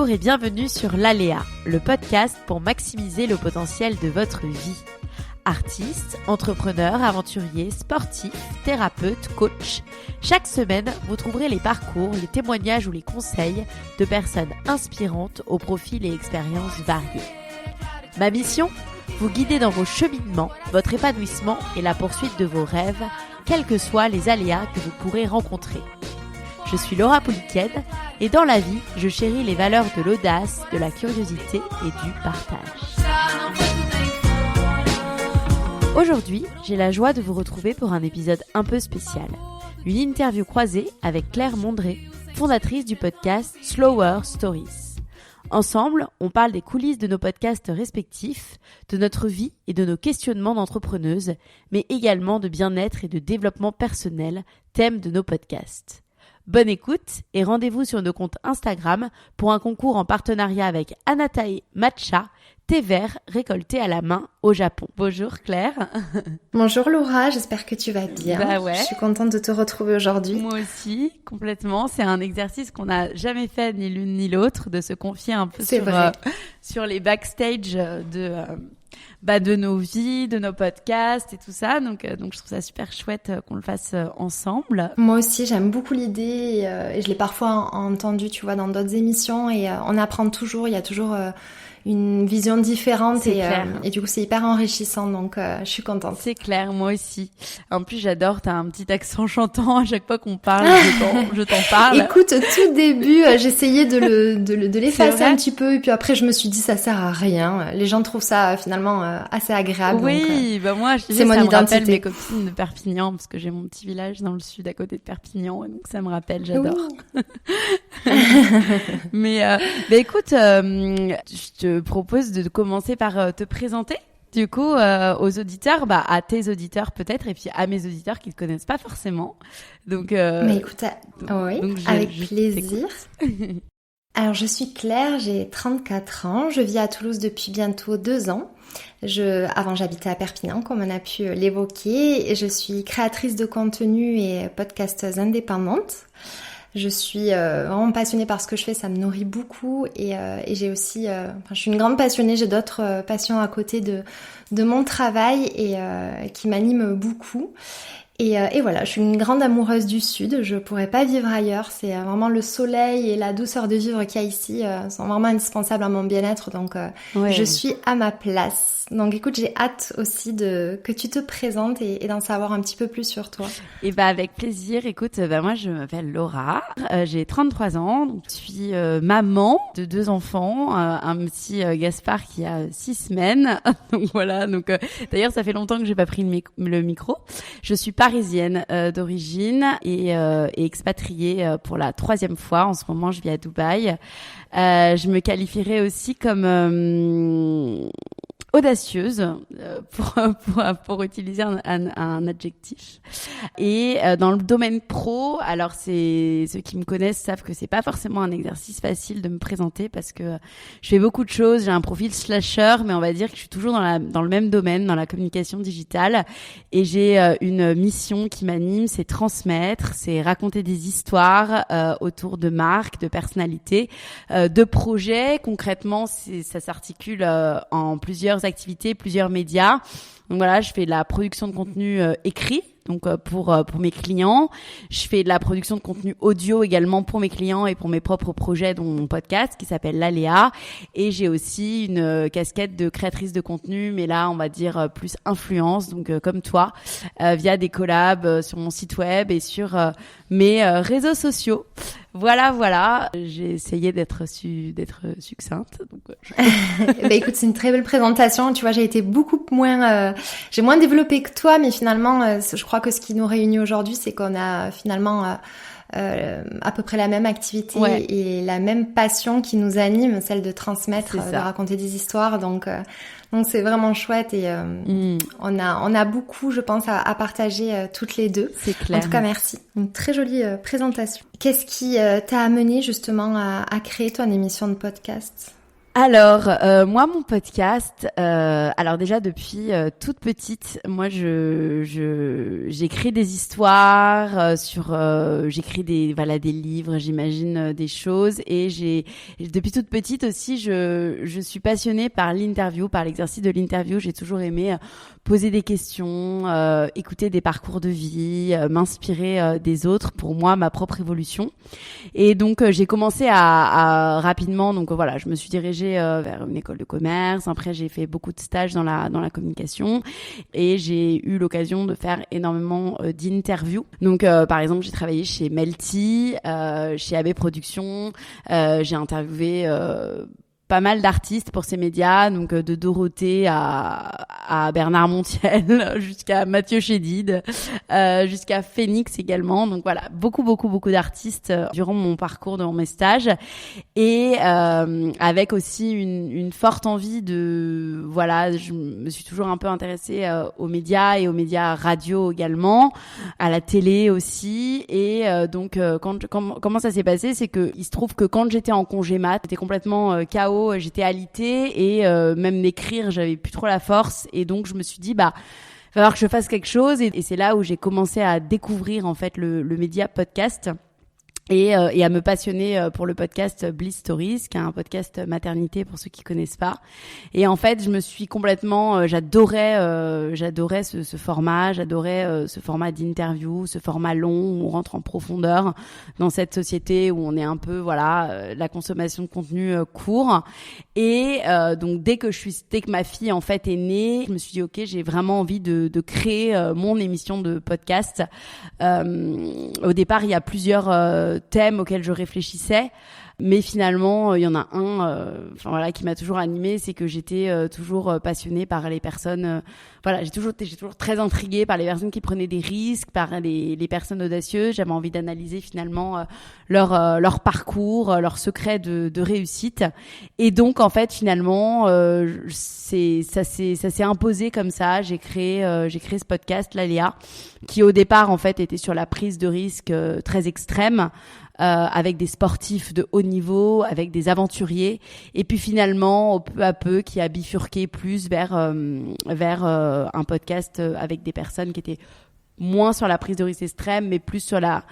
Bonjour et bienvenue sur l'Aléa, le podcast pour maximiser le potentiel de votre vie. Artistes, entrepreneurs, aventuriers, sportifs, thérapeutes, coachs, chaque semaine, vous trouverez les parcours, les témoignages ou les conseils de personnes inspirantes aux profils et expériences variés. Ma mission ? Vous guider dans vos cheminements, votre épanouissement et la poursuite de vos rêves, quels que soient les aléas que vous pourrez rencontrer. Je suis Laura Pouliken et dans la vie, je chéris les valeurs de l'audace, de la curiosité et du partage. Aujourd'hui, j'ai la joie de vous retrouver pour un épisode un peu spécial. Une interview croisée avec Claire Mondré, fondatrice du podcast Slower Stories. Ensemble, on parle des coulisses de nos podcasts respectifs, de notre vie et de nos questionnements d'entrepreneuse, mais également de bien-être et de développement personnel, thème de nos podcasts. Bonne écoute et rendez-vous sur nos comptes Instagram pour un concours en partenariat avec Anatae Matcha, thé vert récolté à la main au Japon. Bonjour Claire. Bonjour Laura, j'espère que tu vas bien. Bah ouais. Je suis contente de te retrouver aujourd'hui. Moi aussi, complètement. C'est un exercice qu'on n'a jamais fait ni l'une ni l'autre, de se confier un peu sur les backstage de nos vies, de nos podcasts et tout ça. Donc je trouve ça super chouette qu'on le fasse ensemble. Moi aussi, j'aime beaucoup l'idée et je l'ai parfois entendu, tu vois, dans d'autres émissions et on apprend toujours, il y a toujours une vision différente et du coup c'est hyper enrichissant, donc je suis contente. C'est clair, moi aussi. En plus j'adore, t'as un petit accent chantant à chaque fois qu'on parle, je t'en parle. Écoute, tout début j'essayais de l'effacer un petit peu et puis après je me suis dit ça sert à rien. Les gens trouvent ça finalement assez agréable. Oui, donc, moi je disais, c'est mon ça me identité. rappelle mes copines de Perpignan parce que j'ai mon petit village dans le sud à côté de Perpignan et donc ça me rappelle, j'adore. Oui. Mais écoute, je te propose de commencer par te présenter. Du coup, aux auditeurs, à tes auditeurs peut-être, et puis à mes auditeurs qui ne te connaissent pas forcément. Donc, mais écoute, avec plaisir. Alors, je suis Claire, j'ai 34 ans, je vis à Toulouse depuis bientôt 2 ans. Avant, j'habitais à Perpignan, comme on a pu l'évoquer, et je suis créatrice de contenu et podcasteuse indépendante. Je suis vraiment passionnée par ce que je fais, ça me nourrit beaucoup et j'ai aussi, je suis une grande passionnée, j'ai d'autres passions à côté de mon travail et qui m'animent beaucoup. Et voilà, je suis une grande amoureuse du Sud, je pourrais pas vivre ailleurs, c'est vraiment le soleil et la douceur de vivre qu'il y a ici sont vraiment indispensables à mon bien-être, donc je suis à ma place. Donc écoute, j'ai hâte aussi que tu te présentes et d'en savoir un petit peu plus sur toi. Et avec plaisir. Écoute, moi je m'appelle Laura, j'ai 33 ans, donc je suis maman de 2 enfants, un petit Gaspard qui a 6 semaines. Donc voilà, d'ailleurs ça fait longtemps que j'ai pas pris le micro. Je suis parisienne d'origine et expatriée pour la 3e fois. En ce moment, je vis à Dubaï. Je me qualifierais aussi comme audacieuse pour utiliser un adjectif. Et dans le domaine pro, alors ceux qui me connaissent savent que c'est pas forcément un exercice facile de me présenter parce que je fais beaucoup de choses, j'ai un profil slasher, mais on va dire que je suis toujours dans le même domaine, dans la communication digitale, et j'ai une mission qui m'anime, c'est transmettre, c'est raconter des histoires autour de marques, de personnalités, de projets. Concrètement, ça s'articule en plusieurs activités, plusieurs médias. Donc voilà, je fais de la production de contenu écrit, donc pour mes clients. Je fais de la production de contenu audio également pour mes clients et pour mes propres projets, dont mon podcast qui s'appelle l'Aléa. Et j'ai aussi une casquette de créatrice de contenu, mais là on va dire plus influence, donc comme toi, via des collabs sur mon site web et sur mes réseaux sociaux. Voilà. J'ai essayé d'être succincte. Donc, écoute, c'est une très belle présentation. Tu vois, j'ai moins développé que toi, mais finalement, je crois que ce qui nous réunit aujourd'hui, c'est qu'on a finalement à peu près la même activité et la même passion qui nous anime, celle de transmettre, de raconter des histoires. Donc c'est vraiment chouette et on a beaucoup, je pense, à partager toutes les deux. C'est clair. En tout cas, merci. Une très jolie présentation. Qu'est-ce qui t'a amené justement à créer ton émission de podcast ? Alors, moi, mon podcast, alors déjà depuis toute petite, moi, j'écris des histoires j'écris des livres, j'imagine des choses, et depuis toute petite aussi, je suis passionnée par l'interview, par l'exercice de l'interview. J'ai toujours aimé poser des questions, écouter des parcours de vie, m'inspirer des autres pour moi, ma propre évolution. Et donc j'ai commencé à rapidement, donc voilà, je me suis dirigée vers une école de commerce. Après, j'ai fait beaucoup de stages dans la j'ai eu l'occasion de faire énormément d'interviews. Donc par exemple, j'ai travaillé chez Melty, chez AB Productions, j'ai interviewé pas mal d'artistes pour ces médias, donc de Dorothée à Bernard Montiel, jusqu'à Mathieu Chédid, jusqu'à Phoenix également. Donc voilà, beaucoup d'artistes durant mon parcours, dans mes stages, et avec aussi une forte envie de, voilà, je me suis toujours un peu intéressée aux médias et aux médias radio également, à la télé aussi. Et donc comment ça s'est passé, c'est que il se trouve que quand j'étais en congé mat, j'étais complètement KO. J'étais alitée et même d'écrire, j'avais plus trop la force, et donc je me suis dit va falloir que je fasse quelque chose, et c'est là où j'ai commencé à découvrir en fait le média podcast. Et à me passionner pour le podcast Bliss Stories, qui est un podcast maternité pour ceux qui connaissent pas. Et en fait, je me suis complètement, j'adorais ce format, j'adorais ce format d'interview, ce format long où on rentre en profondeur dans cette société où on est un peu, voilà, la consommation de contenu court. Et donc dès que ma fille en fait est née, je me suis dit ok, j'ai vraiment envie de créer mon émission de podcast. Au départ, il y a plusieurs thèmes auxquels je réfléchissais, mais finalement il y en a un qui m'a toujours animée, c'est que j'étais toujours passionnée par les personnes, j'ai toujours très intriguée par les personnes qui prenaient des risques, par les personnes audacieuses. J'avais envie d'analyser finalement leur parcours, leurs secrets de réussite. Et donc en fait finalement ça s'est imposé comme ça. J'ai créé ce podcast, Léa, qui au départ en fait était sur la prise de risque très extrême, avec des sportifs de haut niveau, avec des aventuriers, et puis finalement peu à peu qui a bifurqué plus vers un podcast avec des personnes qui étaient moins sur la prise de risque extrême, mais plus sur la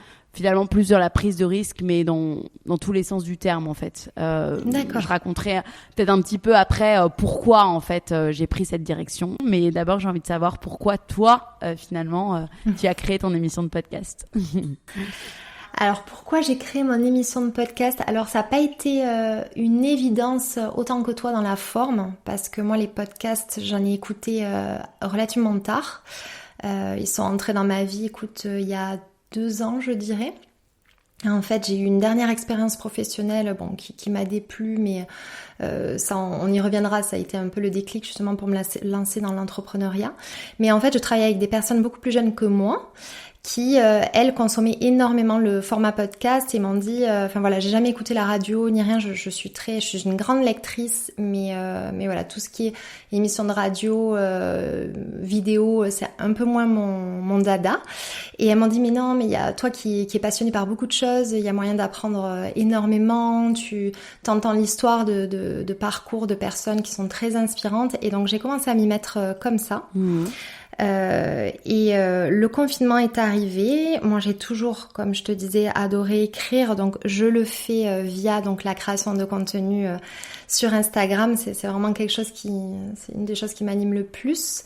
prise de risque, mais dans tous les sens du terme en fait. D'accord. Je raconterai peut-être un petit peu après pourquoi en fait j'ai pris cette direction, mais d'abord j'ai envie de savoir pourquoi toi finalement tu as créé ton émission de podcast. Alors pourquoi j'ai créé mon émission de podcast ? Alors ça n'a pas été une évidence autant que toi dans la forme, parce que moi les podcasts j'en ai écouté relativement tard. Ils sont entrés dans ma vie, il y a 2 ans je dirais. En fait, j'ai eu une dernière expérience professionnelle qui m'a déplu, mais ça, on y reviendra. Ça a été un peu le déclic justement pour me lancer dans l'entrepreneuriat. Mais en fait, je travaille avec des personnes beaucoup plus jeunes que moi, qui, elles, consommaient énormément le format podcast et m'ont dit, j'ai jamais écouté la radio ni rien, je suis une grande lectrice, mais voilà, tout ce qui est émission de radio, vidéo, c'est un peu moins mon dada. Et elles m'ont dit, mais non, mais il y a toi qui est passionné par beaucoup de choses, il y a moyen d'apprendre énormément, tu t'entends l'histoire de parcours de personnes qui sont très inspirantes, et donc j'ai commencé à m'y mettre comme ça. Mmh. Le confinement est arrivé. Moi, j'ai toujours, comme je te disais, adoré écrire. Donc, je le fais via la création de contenu sur Instagram. C'est vraiment c'est une des choses qui m'anime le plus,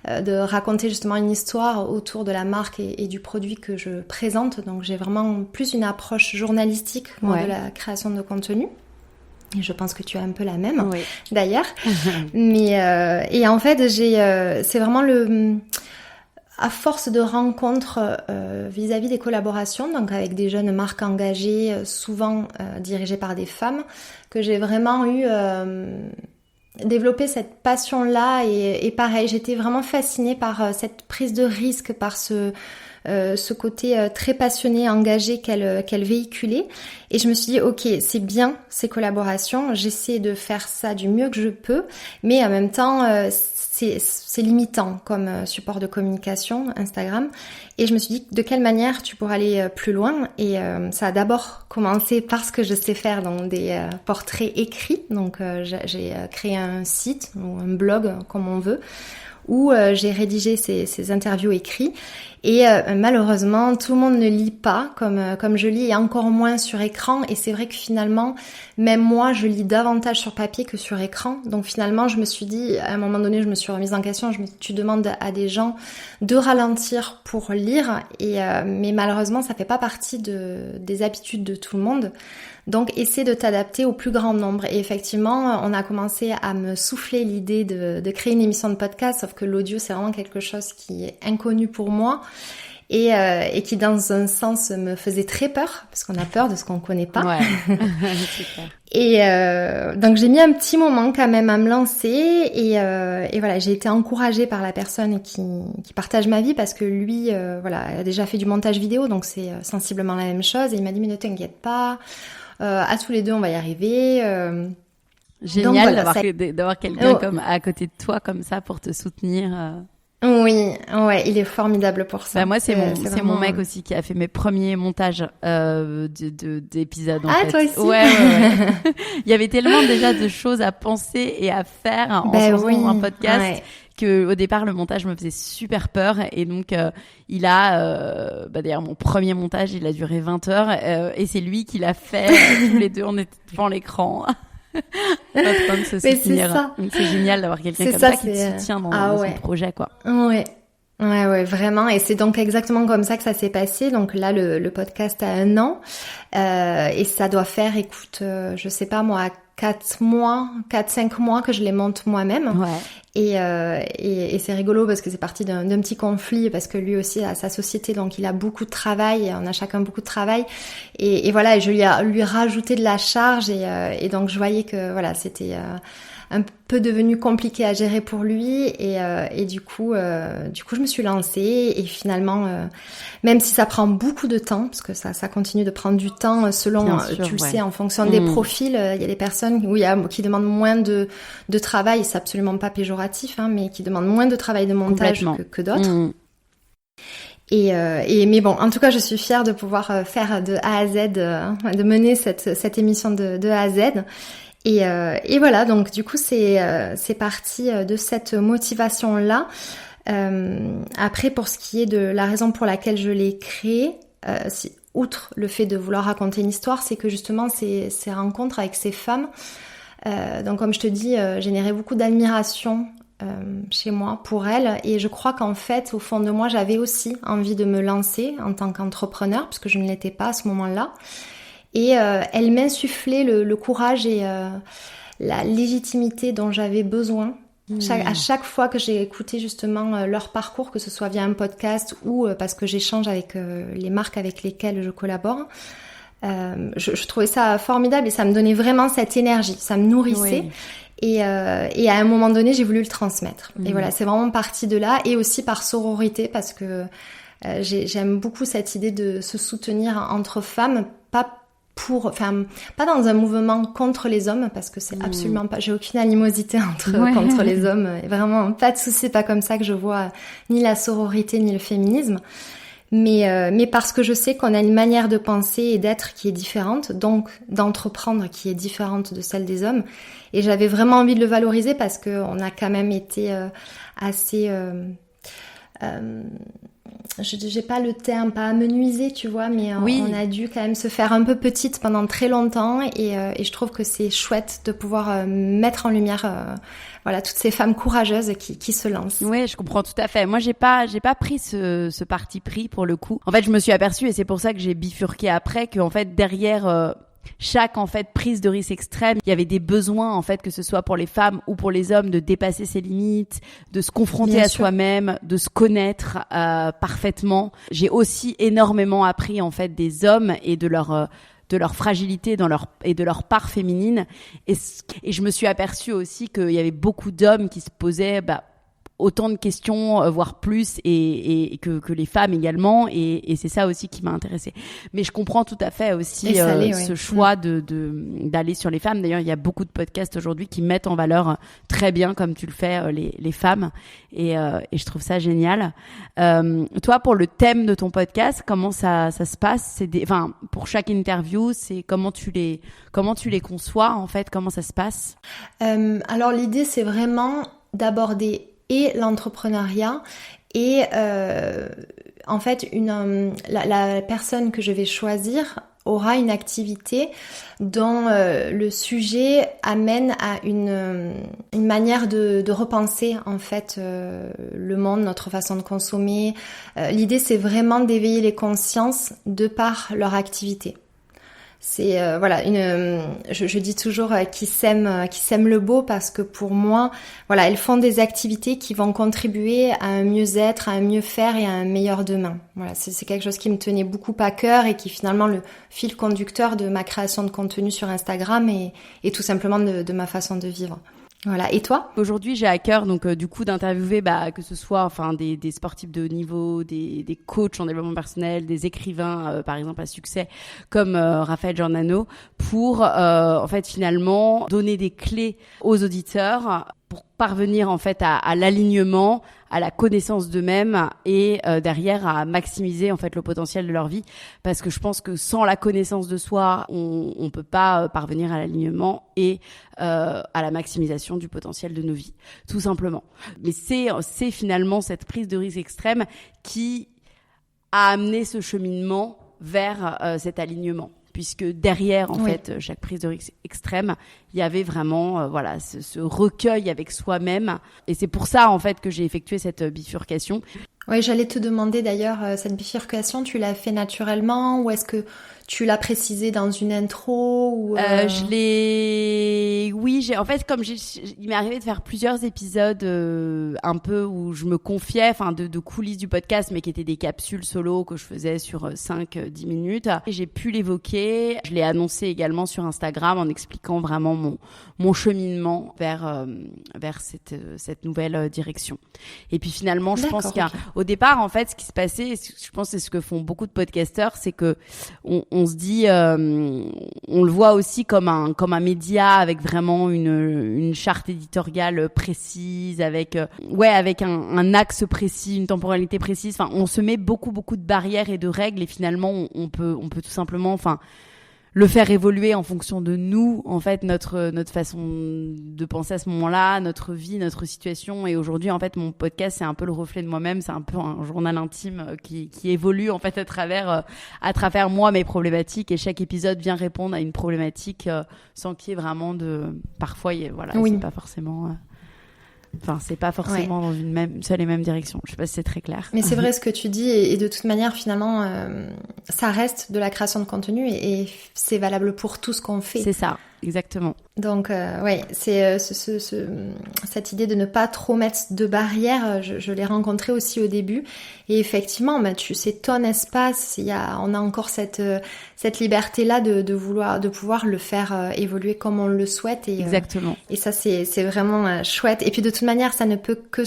de raconter justement une histoire autour de la marque et du produit que je présente. Donc, j'ai vraiment plus une approche journalistique de la création de contenu. Et je pense que tu as un peu la même, oui. D'ailleurs. Mais et en fait, c'est vraiment à force de rencontres vis-à-vis des collaborations, donc avec des jeunes marques engagées, souvent dirigées par des femmes, que j'ai vraiment développé cette passion-là. Et pareil, j'étais vraiment fascinée par cette prise de risque, par ce côté très passionné, engagé qu'elle véhiculait. Et je me suis dit, ok, c'est bien ces collaborations, j'essaie de faire ça du mieux que je peux, mais en même temps, c'est limitant comme support de communication, Instagram. Et je me suis dit, de quelle manière tu pourrais aller plus loin? Et ça a d'abord commencé parce que je sais faire donc des portraits écrits. Donc j'ai créé un site ou un blog, comme on veut, où j'ai rédigé ces interviews écrits. Et malheureusement, tout le monde ne lit pas comme je lis, et encore moins sur écran. Et c'est vrai que finalement, même moi, je lis davantage sur papier que sur écran. Donc finalement, je me suis dit, à un moment donné, je me suis remise en question. Tu demandes à des gens de ralentir pour lire, mais malheureusement, ça fait pas partie des habitudes de tout le monde. Donc, essaie de t'adapter au plus grand nombre. Et effectivement, on a commencé à me souffler l'idée de créer une émission de podcast, sauf que l'audio, c'est vraiment quelque chose qui est inconnu pour moi et qui, dans un sens, me faisait très peur, parce qu'on a peur de ce qu'on connaît pas. Ouais, c'est clair. Et donc, j'ai mis un petit moment quand même à me lancer et voilà, j'ai été encouragée par la personne qui partage ma vie, parce que lui, voilà, a déjà fait du montage vidéo, donc c'est sensiblement la même chose. Et il m'a dit, mais ne t'inquiète pas, à tous les deux, on va y arriver. Génial, donc, voilà, d'avoir quelqu'un comme à côté de toi comme ça pour te soutenir. Oui, ouais, il est formidable pour ça. Bah moi, c'est mon mec aussi qui a fait mes premiers montages d'épisodes. En fait. Toi aussi. Ouais. Il y avait tellement déjà de choses à penser et à faire en faisant un podcast. Que au départ le montage me faisait super peur, et donc il a d'ailleurs mon premier montage il a duré 20 heures et c'est lui qui l'a fait. Tous les deux on était devant l'écran en train de se soutenir. Donc c'est génial d'avoir quelqu'un comme ça qui te soutient dans son projet, quoi. Ouais, vraiment. Et c'est donc exactement comme ça que ça s'est passé. Donc là, le podcast a 1 an. Et ça doit faire, écoute, je sais pas moi, 4-5 mois que je les monte moi-même. Ouais. Et c'est rigolo parce que c'est parti d'un petit conflit, parce que lui aussi a sa société, donc il a beaucoup de travail, on a chacun beaucoup de travail. Et voilà, je lui ai rajouté de la charge et donc je voyais que voilà, c'était un peu devenu compliqué à gérer pour lui et du coup je me suis lancée et finalement même si ça prend beaucoup de temps, parce que ça continue de prendre du temps selon tu le sais, en fonction des profils, il y a des personnes qui demandent moins de travail, c'est absolument pas péjoratif, hein, mais qui demandent moins de travail de montage que d'autres. Mais bon, en tout cas, je suis fière de pouvoir faire de A à Z, de mener cette émission de A à Z. Et voilà, donc du coup c'est parti de cette motivation-là. Après, pour ce qui est de la raison pour laquelle je l'ai créé, outre le fait de vouloir raconter une histoire, c'est que justement ces rencontres avec ces femmes, donc comme je te dis, généraient beaucoup d'admiration chez moi pour elles, et je crois qu'en fait au fond de moi j'avais aussi envie de me lancer en tant qu'entrepreneur, parce que je ne l'étais pas à ce moment-là. Et elle m'insufflait le courage et la légitimité dont j'avais besoin. À chaque fois que j'ai écouté justement leur parcours, que ce soit via un podcast ou parce que j'échange avec les marques avec lesquelles je collabore, je trouvais ça formidable et ça me donnait vraiment cette énergie, ça me nourrissait. Oui. Et à un moment donné, j'ai voulu le transmettre. Et voilà, c'est vraiment parti de là, et aussi par sororité, parce que j'aime beaucoup cette idée de se soutenir entre femmes, pas dans un mouvement contre les hommes, parce que c'est absolument pas, j'ai aucune animosité contre les hommes, vraiment pas de souci, pas comme ça que je vois ni la sororité ni le féminisme, mais parce que je sais qu'on a une manière de penser et d'être qui est différente, donc d'entreprendre qui est différente de celle des hommes, et j'avais vraiment envie de le valoriser, parce que on a quand même été assez j'ai pas le terme, pas amenuisé, tu vois, mais on a dû quand même se faire un peu petite pendant très longtemps, et je trouve que c'est chouette de pouvoir mettre en lumière voilà, toutes ces femmes courageuses qui se lancent. Oui, je comprends tout à fait. Moi, j'ai pas pris ce parti pris pour le coup. En fait, je me suis aperçue, et c'est pour ça que j'ai bifurqué après, qu'en fait derrière chaque prise de risque extrême, il y avait des besoins en fait, que ce soit pour les femmes ou pour les hommes, de dépasser ses limites, de se confronter à soi-même, de se connaître parfaitement. J'ai aussi énormément appris en fait des hommes et de leur fragilité et de leur part féminine, et je me suis aperçue aussi qu'il y avait beaucoup d'hommes qui se posaient autant de questions, voire plus, et que les femmes également, et c'est ça aussi qui m'a intéressée. Mais je comprends tout à fait aussi ce choix d'aller sur les femmes. D'ailleurs, il y a beaucoup de podcasts aujourd'hui qui mettent en valeur très bien, comme tu le fais, les femmes, et je trouve ça génial. Toi, pour le thème de ton podcast, comment ça se passe? Pour chaque interview, c'est comment tu les conçois en fait, comment ça se passe? Alors l'idée, c'est vraiment d'aborder et l'entrepreneuriat et en fait la personne que je vais choisir aura une activité dont le sujet amène à une manière de repenser en fait le monde, notre façon de consommer. L'idée, c'est vraiment d'éveiller les consciences de par leur activité. C'est je dis toujours qui sèment le beau, parce que pour moi, elles font des activités qui vont contribuer à un mieux-être, à un mieux faire et à un meilleur demain. Voilà, c'est quelque chose qui me tenait beaucoup à cœur et qui est finalement le fil conducteur de ma création de contenu sur Instagram et tout simplement de ma façon de vivre. Voilà. Et toi? Aujourd'hui, j'ai à cœur du coup d'interviewer que ce soit des sportifs de haut niveau, des coachs en développement personnel, des écrivains par exemple à succès comme Raphaël Giordano, pour en fait finalement donner des clés aux auditeurs pour parvenir en fait à l'alignement, à la connaissance d'eux-mêmes et derrière à maximiser en fait le potentiel de leur vie, parce que je pense que sans la connaissance de soi, on peut pas parvenir à l'alignement et à la maximisation du potentiel de nos vies, tout simplement. Mais c'est finalement cette prise de risque extrême qui a amené ce cheminement vers cet alignement. Puisque derrière, en fait, chaque prise de risque extrême, il y avait vraiment ce recueil avec soi-même. Et c'est pour ça, en fait, que j'ai effectué cette bifurcation. Oui, j'allais te demander d'ailleurs, cette bifurcation, tu l'as fait naturellement ou est-ce que tu l'as précisé dans une intro ou en fait, comme il m'est arrivé de faire plusieurs épisodes un peu où je me confiais, de coulisses du podcast, mais qui étaient des capsules solo que je faisais sur 5-10 minutes. Et j'ai pu l'évoquer. Je l'ai annoncé également sur Instagram en expliquant vraiment mon cheminement vers cette nouvelle direction. Et puis finalement, je pense qu'au départ, en fait, ce qui se passait, je pense que c'est ce que font beaucoup de podcasteurs, c'est que on se dit, on le voit aussi comme un média avec vraiment une charte éditoriale précise, avec un axe précis, une temporalité précise. On se met beaucoup de barrières et de règles, et finalement on peut tout simplement, le faire évoluer en fonction de nous, en fait, notre façon de penser à ce moment-là, notre vie, notre situation. Et aujourd'hui, en fait, mon podcast, c'est un peu le reflet de moi-même. C'est un peu un journal intime qui évolue, en fait, à travers moi, mes problématiques. Et chaque épisode vient répondre à une problématique sans qu'il y ait vraiment parfois, c'est pas forcément... c'est pas forcément dans une seule et même direction. Je sais pas si c'est très clair. Mais c'est vrai ce que tu dis, et de toute manière, finalement, ça reste de la création de contenu et c'est valable pour tout ce qu'on fait. C'est ça, exactement. Donc, c'est cette idée de ne pas trop mettre de barrières. Je l'ai rencontrée aussi au début, et effectivement, c'est ton espace. On a encore cette liberté-là de pouvoir le faire évoluer comme on le souhaite. Et, exactement. Et ça, c'est vraiment chouette. Et puis de toute manière, ça ne peut que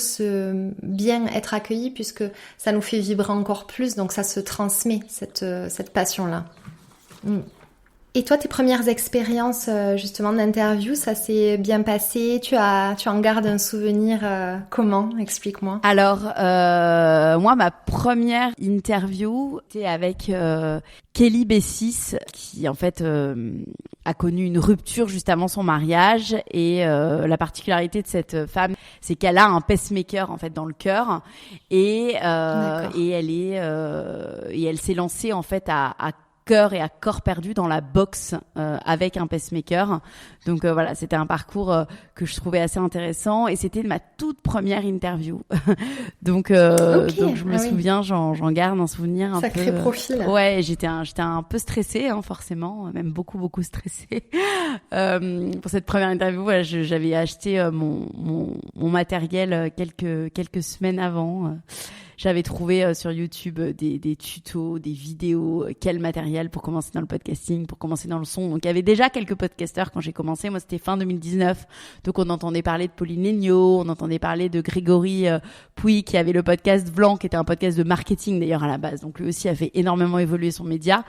bien être accueilli, puisque ça nous fait vibrer encore plus. Donc ça se transmet, cette passion-là. Et toi, tes premières expériences justement d'interview, ça s'est bien passé? Tu en gardes un souvenir comment? Explique-moi. Alors, moi, ma première interview était avec Kelly Bessis, qui en fait a connu une rupture juste avant son mariage. Et la particularité de cette femme, c'est qu'elle a un pacemaker en fait dans le cœur, et elle s'est lancée en fait à cœur et à corps perdu dans la boxe avec un pacemaker. Donc c'était un parcours que je trouvais assez intéressant, et c'était ma toute première interview. donc je me souviens, j'en garde un souvenir un sacré peu. Profil. Ouais, j'étais un peu stressée, forcément, même beaucoup stressée. Pour cette première interview, j'avais acheté mon matériel quelques semaines avant. j'avais trouvé sur YouTube des tutos, des vidéos, quel matériel pour commencer dans le podcasting, pour commencer dans le son. Donc il y avait déjà quelques podcasteurs quand j'ai commencé. Moi c'était fin 2019, donc on entendait parler de Pauline Legnaud, on entendait parler de Grégory Pouy qui avait le podcast Vlan, qui était un podcast de marketing d'ailleurs à la base. Donc lui aussi a fait énormément évoluer son média.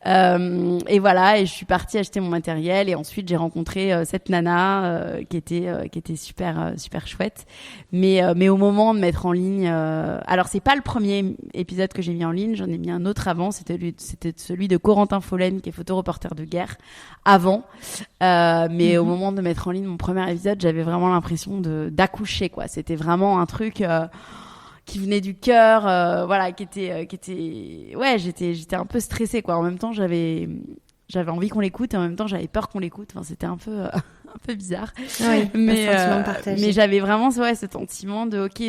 Et voilà, et je suis partie acheter mon matériel et ensuite j'ai rencontré cette nana qui était super chouette. Mais au moment de mettre en ligne, alors c'est pas le premier épisode que j'ai mis en ligne, j'en ai mis un autre avant, c'était celui de Corentin Follen qui est photoreporter de guerre avant. Mais au moment de mettre en ligne mon premier épisode, j'avais vraiment l'impression d'accoucher quoi. C'était vraiment un truc qui venait du cœur, voilà, qui était ouais, j'étais un peu stressée quoi. En même temps, j'avais envie qu'on l'écoute et en même temps j'avais peur qu'on l'écoute. Enfin, c'était un peu bizarre. Oui, mais j'avais vraiment ce sentiment de ok,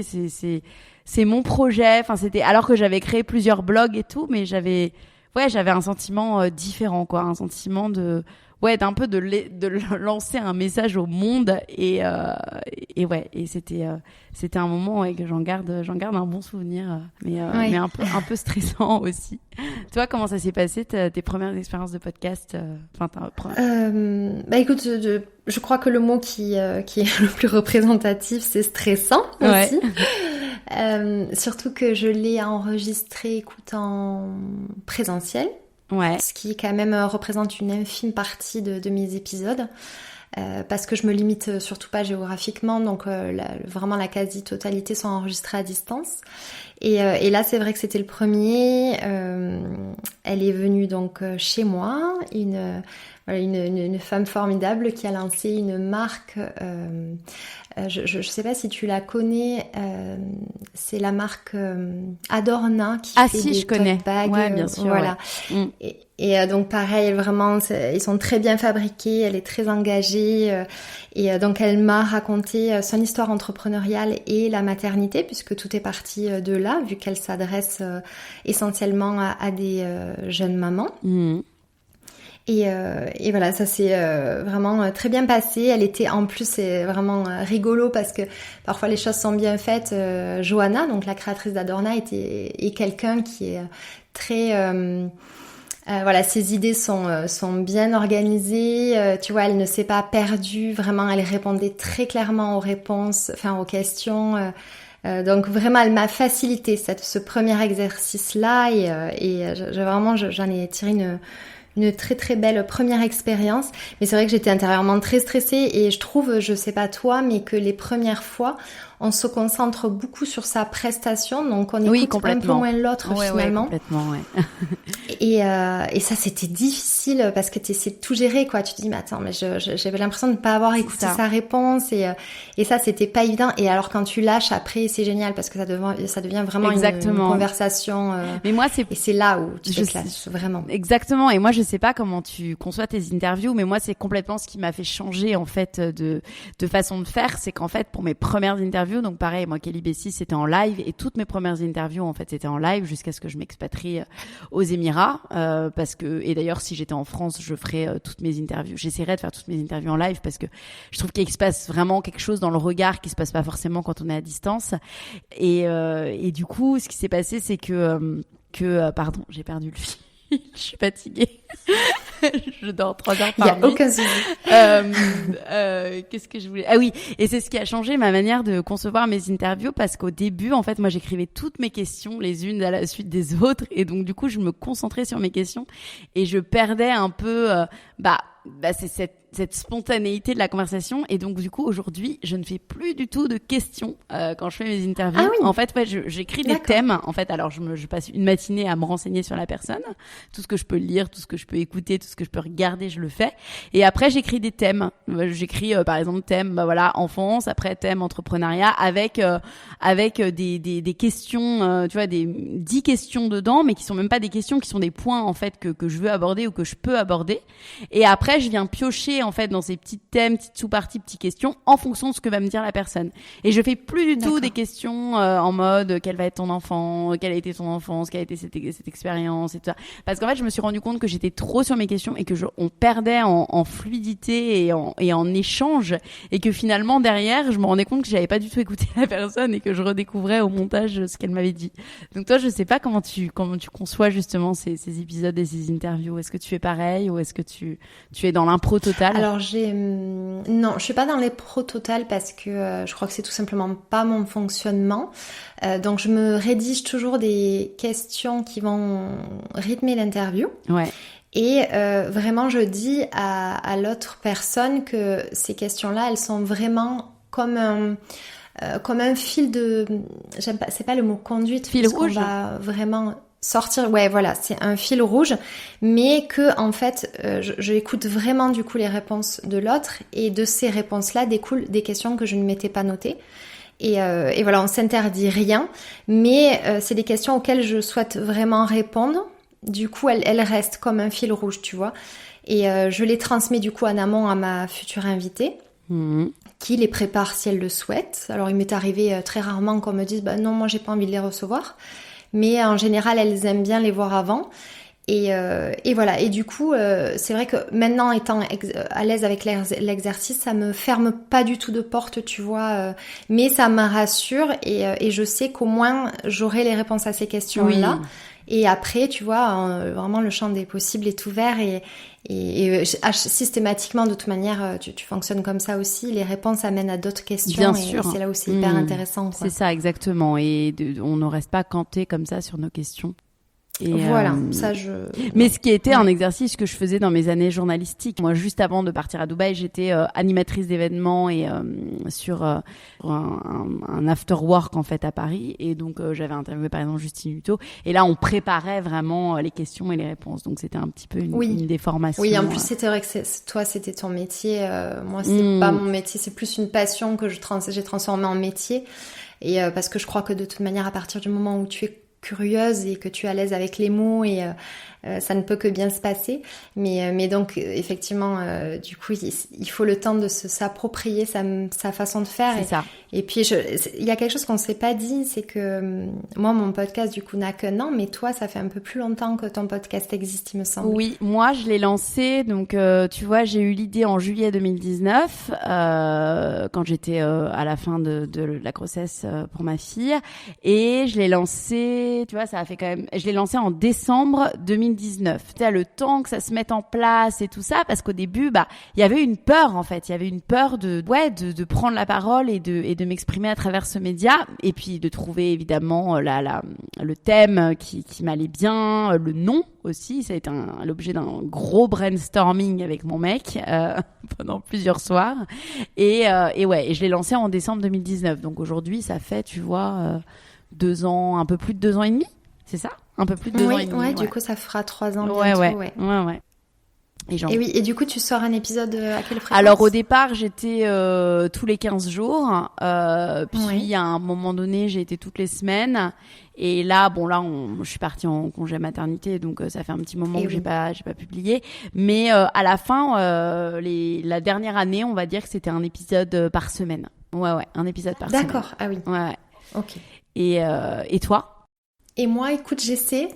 c'est mon projet. Enfin, c'était alors que j'avais créé plusieurs blogs et tout, mais j'avais un sentiment différent quoi, un sentiment d'un peu de lancer un message au monde et c'était un moment que j'en garde un bon souvenir, mais un peu stressant aussi. Toi, comment ça s'est passé tes premières expériences de podcast? Écoute, je crois que le mot qui est le plus représentatif, c'est stressant aussi. Surtout que je l'ai enregistré, en présentiel. Ouais. Ce qui quand même représente une infime partie de mes épisodes. Parce que je me limite surtout pas géographiquement, donc vraiment la quasi-totalité sont enregistrées à distance. Et là, c'est vrai que c'était le premier. Elle est venue donc chez moi, une femme formidable qui a lancé une marque. Je sais pas si tu la connais. C'est la marque Adorna qui fait des je connais. tote bags. Ouais, bien sûr. Voilà. Ouais. Et donc pareil, vraiment, ils sont très bien fabriqués. Elle est très engagée. Et donc elle m'a raconté son histoire entrepreneuriale et la maternité, puisque tout est parti de là, vu qu'elle s'adresse essentiellement à des jeunes mamans. Mmh. Et voilà, ça s'est vraiment très bien passé. Elle était en plus, c'est vraiment rigolo parce que parfois les choses sont bien faites. Johanna, donc la créatrice d'Adorna, est quelqu'un qui est très... voilà, ses idées sont bien organisées. Tu vois, elle ne s'est pas perdue. Vraiment, elle répondait très clairement aux questions. Donc vraiment, elle m'a facilité ce premier exercice-là et j'en ai tiré une très très belle première expérience. Mais c'est vrai que j'étais intérieurement très stressée et je trouve, je sais pas toi, mais que les premières fois, on se concentre beaucoup sur sa prestation, donc on écoute un peu moins l'autre finalement. Oui, complètement, ouais. Et ça, c'était difficile parce que tu essaies de tout gérer, quoi. Tu te dis, mais attends, mais j'avais l'impression de ne pas avoir écouté sa réponse et ça, c'était pas évident. Et alors, quand tu lâches après, c'est génial parce que ça devient vraiment une conversation. Mais moi, et c'est là où tu t'éclates, vraiment. Exactement. Et moi, je sais pas comment tu conçois tes interviews, mais moi, c'est complètement ce qui m'a fait changer, en fait, de façon de faire. C'est qu'en fait, pour mes premières interviews, donc pareil, moi, Kelly Bessis, c'était en live et toutes mes premières interviews, en fait, c'était en live jusqu'à ce que je m'expatrie aux Émirats, parce que, et d'ailleurs, si j'étais en France, je ferais toutes mes interviews. J'essaierais de faire toutes mes interviews en live parce que je trouve qu'il se passe vraiment quelque chose dans le regard qui se passe pas forcément quand on est à distance. Et du coup, ce qui s'est passé, c'est que pardon, j'ai perdu le fil. Je suis fatiguée. Je dors 3 heures par nuit. Il n'y a aucun souci. Qu'est-ce que je voulais... Ah oui, et c'est ce qui a changé ma manière de concevoir mes interviews parce qu'au début, en fait, moi, j'écrivais toutes mes questions les unes à la suite des autres et donc, du coup, je me concentrais sur mes questions et je perdais un peu... c'est cette spontanéité de la conversation et donc du coup aujourd'hui je ne fais plus du tout de questions quand je fais mes interviews. Ah oui. En fait j'écris des thèmes en fait. Alors je passe une matinée à me renseigner sur la personne, tout ce que je peux lire, tout ce que je peux écouter, tout ce que je peux regarder, je le fais et après j'écris des thèmes. J'écris par exemple thème enfance, après thème entrepreneuriat avec des questions, tu vois, des 10 questions dedans mais qui sont même pas des questions, qui sont des points en fait que je veux aborder ou que je peux aborder et après après, je viens piocher en fait dans ces petits thèmes, petites sous-parties, petites questions en fonction de ce que va me dire la personne. Et je fais plus du tout des questions en mode quel va être ton enfant, quelle a été ton enfance, quelle a été cette expérience et tout ça. Parce qu'en fait, je me suis rendu compte que j'étais trop sur mes questions et que on perdait en fluidité et en échange, et que finalement derrière, je me rendais compte que j'avais pas du tout écouté la personne et que je redécouvrais au montage ce qu'elle m'avait dit. Donc toi, je sais pas comment tu conçois justement ces épisodes et ces interviews. Est-ce que tu fais pareil ou est-ce que tu es dans l'impro total? Alors non, je suis pas dans l'impro total parce que je crois que c'est tout simplement pas mon fonctionnement. Donc je me rédige toujours des questions qui vont rythmer l'interview. Ouais. Et vraiment, je dis à l'autre personne que ces questions-là, elles sont vraiment comme un fil de... J'aime pas, c'est pas le mot conduite. Fil rouge. On va vraiment sortir... Ouais, voilà, c'est un fil rouge. Mais que, en fait, je écoute vraiment, du coup, les réponses de l'autre. Et de ces réponses-là découlent des questions que je ne m'étais pas notées. Et voilà, on s'interdit rien. Mais c'est des questions auxquelles je souhaite vraiment répondre. Du coup, elles restent comme un fil rouge, tu vois. Et je les transmets, du coup, en amont à ma future invitée. Qui les prépare si elle le souhaite. Alors il m'est arrivé très rarement qu'on me dise non, moi j'ai pas envie de les recevoir, mais en général elles aiment bien les voir avant. Et voilà, et du coup c'est vrai que maintenant, étant à l'aise avec l'exercice, ça me ferme pas du tout de porte, tu vois, mais ça me rassure et je sais qu'au moins j'aurai les réponses à ces questions-là. Oui. Et après, tu vois, vraiment le champ des possibles est ouvert et systématiquement, de toute manière, tu fonctionnes comme ça aussi. Les réponses amènent à d'autres questions. Bien sûr. C'est là où c'est hyper intéressant, quoi. C'est ça, exactement. Et on ne reste pas campé comme ça sur nos questions. Et voilà, ça Mais ce qui était un exercice que je faisais dans mes années journalistiques. Moi, juste avant de partir à Dubaï, j'étais animatrice d'événements et sur un after work en fait à Paris. Et donc j'avais interviewé par exemple Justine Hutto. Et là, on préparait vraiment les questions et les réponses. Donc c'était un petit peu une des formations. Oui, en plus c'était vrai que toi c'était ton métier. Moi, c'est pas mon métier. C'est plus une passion que j'ai transformée en métier. Et parce que je crois que de toute manière, à partir du moment où tu es curieuse et que tu es à l'aise avec les mots et ça ne peut que bien se passer, mais donc effectivement du coup il faut le temps de s'approprier sa façon de faire. C'est ça. Et puis il y a quelque chose qu'on ne s'est pas dit, c'est que moi mon podcast du coup n'a qu'un an, mais toi ça fait un peu plus longtemps que ton podcast existe, il me semble. Oui, moi je l'ai lancé, donc tu vois, j'ai eu l'idée en juillet 2019 quand j'étais à la fin de la grossesse pour ma fille, et je l'ai lancé, tu vois, ça a fait quand même, je l'ai lancé en décembre 2019. Tu sais, le temps que ça se mette en place et tout ça, parce qu'au début, il y avait une peur en fait, il y avait une peur de prendre la parole et de m'exprimer à travers ce média, et puis de trouver évidemment le thème qui m'allait bien, le nom aussi. Ça a été l'objet d'un gros brainstorming avec mon mec pendant plusieurs soirs, et je l'ai lancé en décembre 2019. Donc aujourd'hui, ça fait, tu vois, 2 ans, un peu plus de 2 ans et demi, c'est ça, un peu plus de 2 ans et demi. Ouais, du coup ça fera 3 ans bientôt. Ouais. Et oui, et du coup, tu sors un épisode à quelle fréquence ? Alors, au départ, j'étais tous les 15 jours. Puis, à un moment donné, j'ai été toutes les semaines. Et là, je suis partie en congé maternité, donc ça fait un petit moment que j'ai pas publié. Mais à la fin, la dernière année, on va dire que c'était un épisode par semaine. Ouais, un épisode par semaine. D'accord, ah oui. Ouais. Ok. Et toi ? Et moi, écoute, j'essaie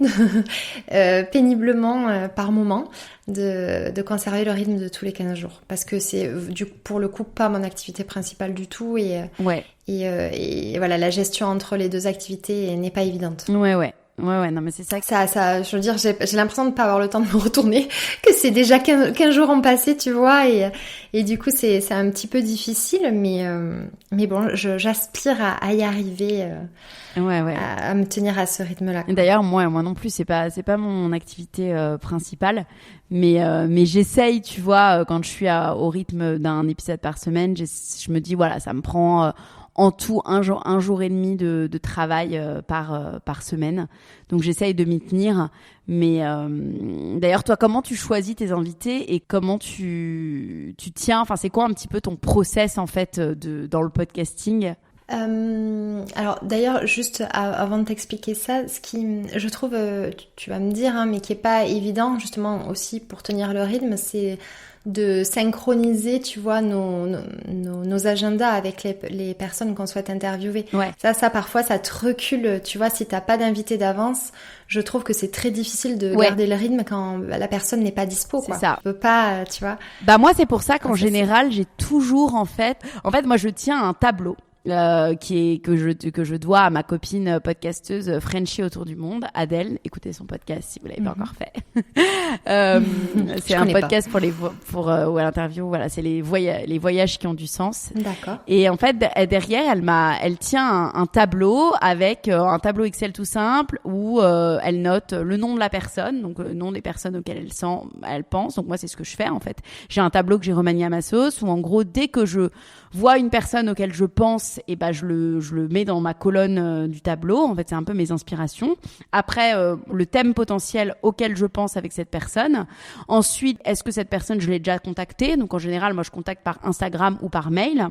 péniblement par moment de conserver le rythme de tous les 15 jours. Parce que c'est pour le coup pas mon activité principale du tout. Et voilà, la gestion entre les deux activités n'est pas évidente. Ouais, non, mais c'est ça que ça, je veux dire, j'ai l'impression de pas avoir le temps de me retourner, que c'est déjà 15 jours ont passé, tu vois, et du coup, c'est un petit peu difficile, mais bon, j'aspire à y arriver, à me tenir à ce rythme-là. D'ailleurs, moi non plus, c'est pas mon activité principale, mais j'essaye, tu vois, quand je suis au rythme d'un épisode par semaine, je me dis, voilà, ça me prend en tout un jour et demi de travail par semaine. Donc j'essaye de m'y tenir. Mais d'ailleurs, toi, comment tu choisis tes invités et comment tu tiens, enfin c'est quoi un petit peu ton process en fait dans le podcasting ? Alors d'ailleurs, juste avant de t'expliquer ça, ce qui, je trouve, tu vas me dire, hein, mais qui est pas évident justement aussi pour tenir le rythme, c'est de synchroniser, tu vois, nos agendas avec les personnes qu'on souhaite interviewer. Ouais. Ça parfois, ça te recule, tu vois, si t'as pas d'invité d'avance, je trouve que c'est très difficile de garder le rythme quand la personne n'est pas dispo, quoi. C'est ça. Tu peux pas, tu vois. Bah moi, c'est pour ça qu'en général, j'ai toujours en fait, moi, je tiens un tableau. Que je dois à ma copine podcasteuse Frenchie autour du monde, Adèle. Écoutez son podcast si vous l'avez pas encore fait. C'est un podcast pour où elle interview. Voilà, c'est les voyages qui ont du sens. D'accord. Et en fait derrière, elle tient un tableau avec un tableau Excel tout simple où elle note le nom de la personne, donc le nom des personnes auxquelles elle pense. Donc moi, c'est ce que je fais en fait. J'ai un tableau que j'ai remanié à ma sauce où en gros, dès que je vois une personne auquel je pense, et ben je le mets dans ma colonne du tableau. En fait, c'est un peu mes inspirations. Après, le thème potentiel auquel je pense avec cette personne. Ensuite, est-ce que cette personne, je l'ai déjà contactée? Donc en général, moi, je contacte par Instagram ou par mail.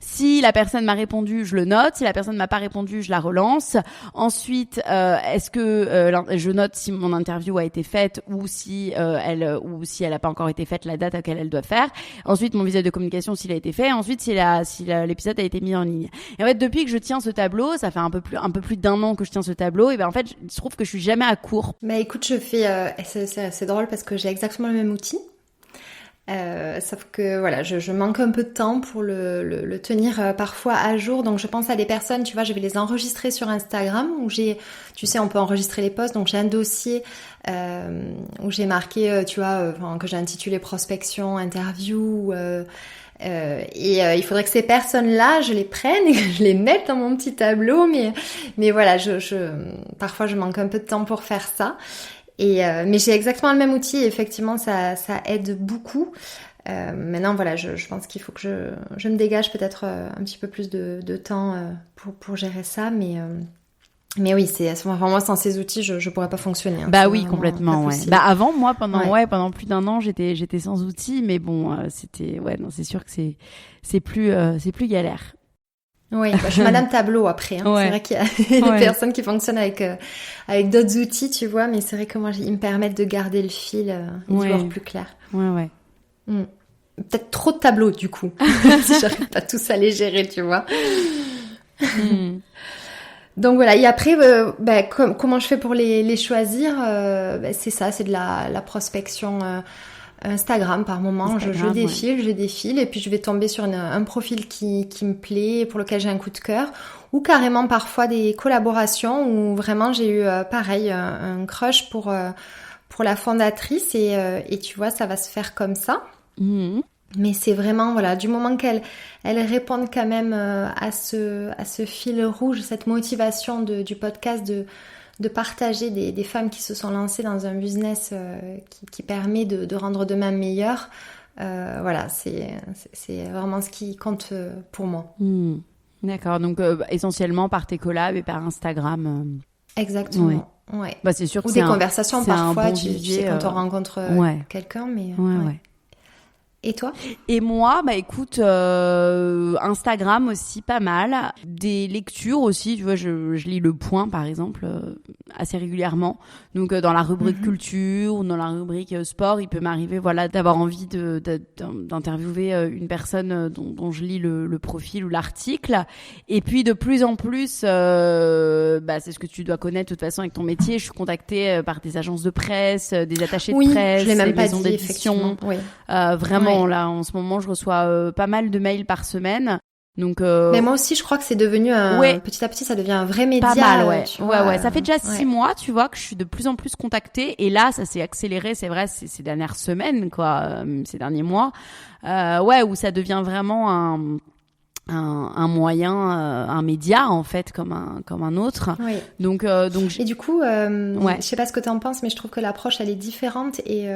Si la personne m'a répondu, je le note. Si la personne m'a pas répondu, je la relance. Ensuite, est-ce que je note si mon interview a été faite ou si elle a pas encore été faite, la date à laquelle elle doit faire. Ensuite, mon visuel de communication s'il a été fait. Ensuite, si l'épisode a été mis en ligne. Et en fait, depuis que je tiens ce tableau, ça fait un peu plus d'un an que je tiens ce tableau. Et ben en fait, il se trouve que je suis jamais à court. Mais écoute, je fais, c'est drôle parce que j'ai exactement le même outil. Sauf que voilà, je manque un peu de temps pour le tenir parfois à jour. Donc je pense à des personnes, tu vois, je vais les enregistrer sur Instagram où tu sais, on peut enregistrer les posts. Donc j'ai un dossier où j'ai marqué, tu vois, que j'ai intitulé prospection, interview. Il faudrait que ces personnes-là, je les prenne et que je les mette dans mon petit tableau. Mais voilà, parfois je manque un peu de temps pour faire ça. Mais j'ai exactement le même outil et effectivement ça aide beaucoup. Maintenant voilà, je pense qu'il faut que je me dégage peut-être un petit peu plus de temps pour gérer ça, mais oui, enfin, moi sans ces outils je pourrais pas fonctionner. Hein, bah oui, complètement. Ouais. Bah avant moi pendant plus d'un an j'étais sans outils, mais bon c'était c'est sûr que c'est plus galère. Oui, je suis Madame Tableau après. Hein. Ouais. C'est vrai qu'il y a des personnes qui fonctionnent avec d'autres outils, tu vois, mais c'est vrai que moi, ils me permettent de garder le fil et d'y voir plus clair. Ouais. Peut-être trop de tableaux, du coup, si j'arrive pas tous à les gérer, tu vois. Donc voilà, et après, comment je fais pour les choisir c'est ça, c'est de la prospection Instagram par moment. Je défile et puis je vais tomber sur un profil qui me plaît, pour lequel j'ai un coup de cœur, ou carrément parfois des collaborations où vraiment j'ai eu pareil un crush pour la fondatrice et tu vois, ça va se faire comme ça. Mais c'est vraiment voilà, du moment qu'elle répond quand même à ce fil rouge, cette motivation du podcast de partager des femmes qui se sont lancées dans un business qui permet de rendre demain meilleur. Voilà, c'est vraiment ce qui compte pour moi. D'accord, donc essentiellement par tes collabs et par Instagram. Exactement. Ouais. Bah, c'est sûr que ou des conversations parfois, bon tu sais, quand on rencontre quelqu'un, mais... Ouais. Et toi? Et moi, écoute, Instagram aussi pas mal. Des lectures aussi, tu vois, je lis Le Point par exemple assez régulièrement. Donc dans la rubrique culture ou dans la rubrique sport, il peut m'arriver d'avoir envie d'interviewer une personne dont je lis le profil ou l'article. Et puis de plus en plus, c'est ce que tu dois connaître de toute façon avec ton métier. Je suis contactée par des agences de presse, des attachés de presse, des maisons d'édition. Oui. Vraiment. Là, en ce moment, je reçois pas mal de mails par semaine. Donc, mais moi aussi, je crois que c'est devenu petit à petit, ça devient un vrai média. Pas mal, ouais. Ça fait déjà 6 mois, tu vois, que je suis de plus en plus contactée. Et là, ça s'est accéléré, c'est vrai, ces dernières semaines, quoi, ces derniers mois. Où ça devient vraiment un moyen, un média en fait comme un autre. Oui. Donc et du coup, je sais pas ce que t'en penses, mais je trouve que l'approche elle est différente et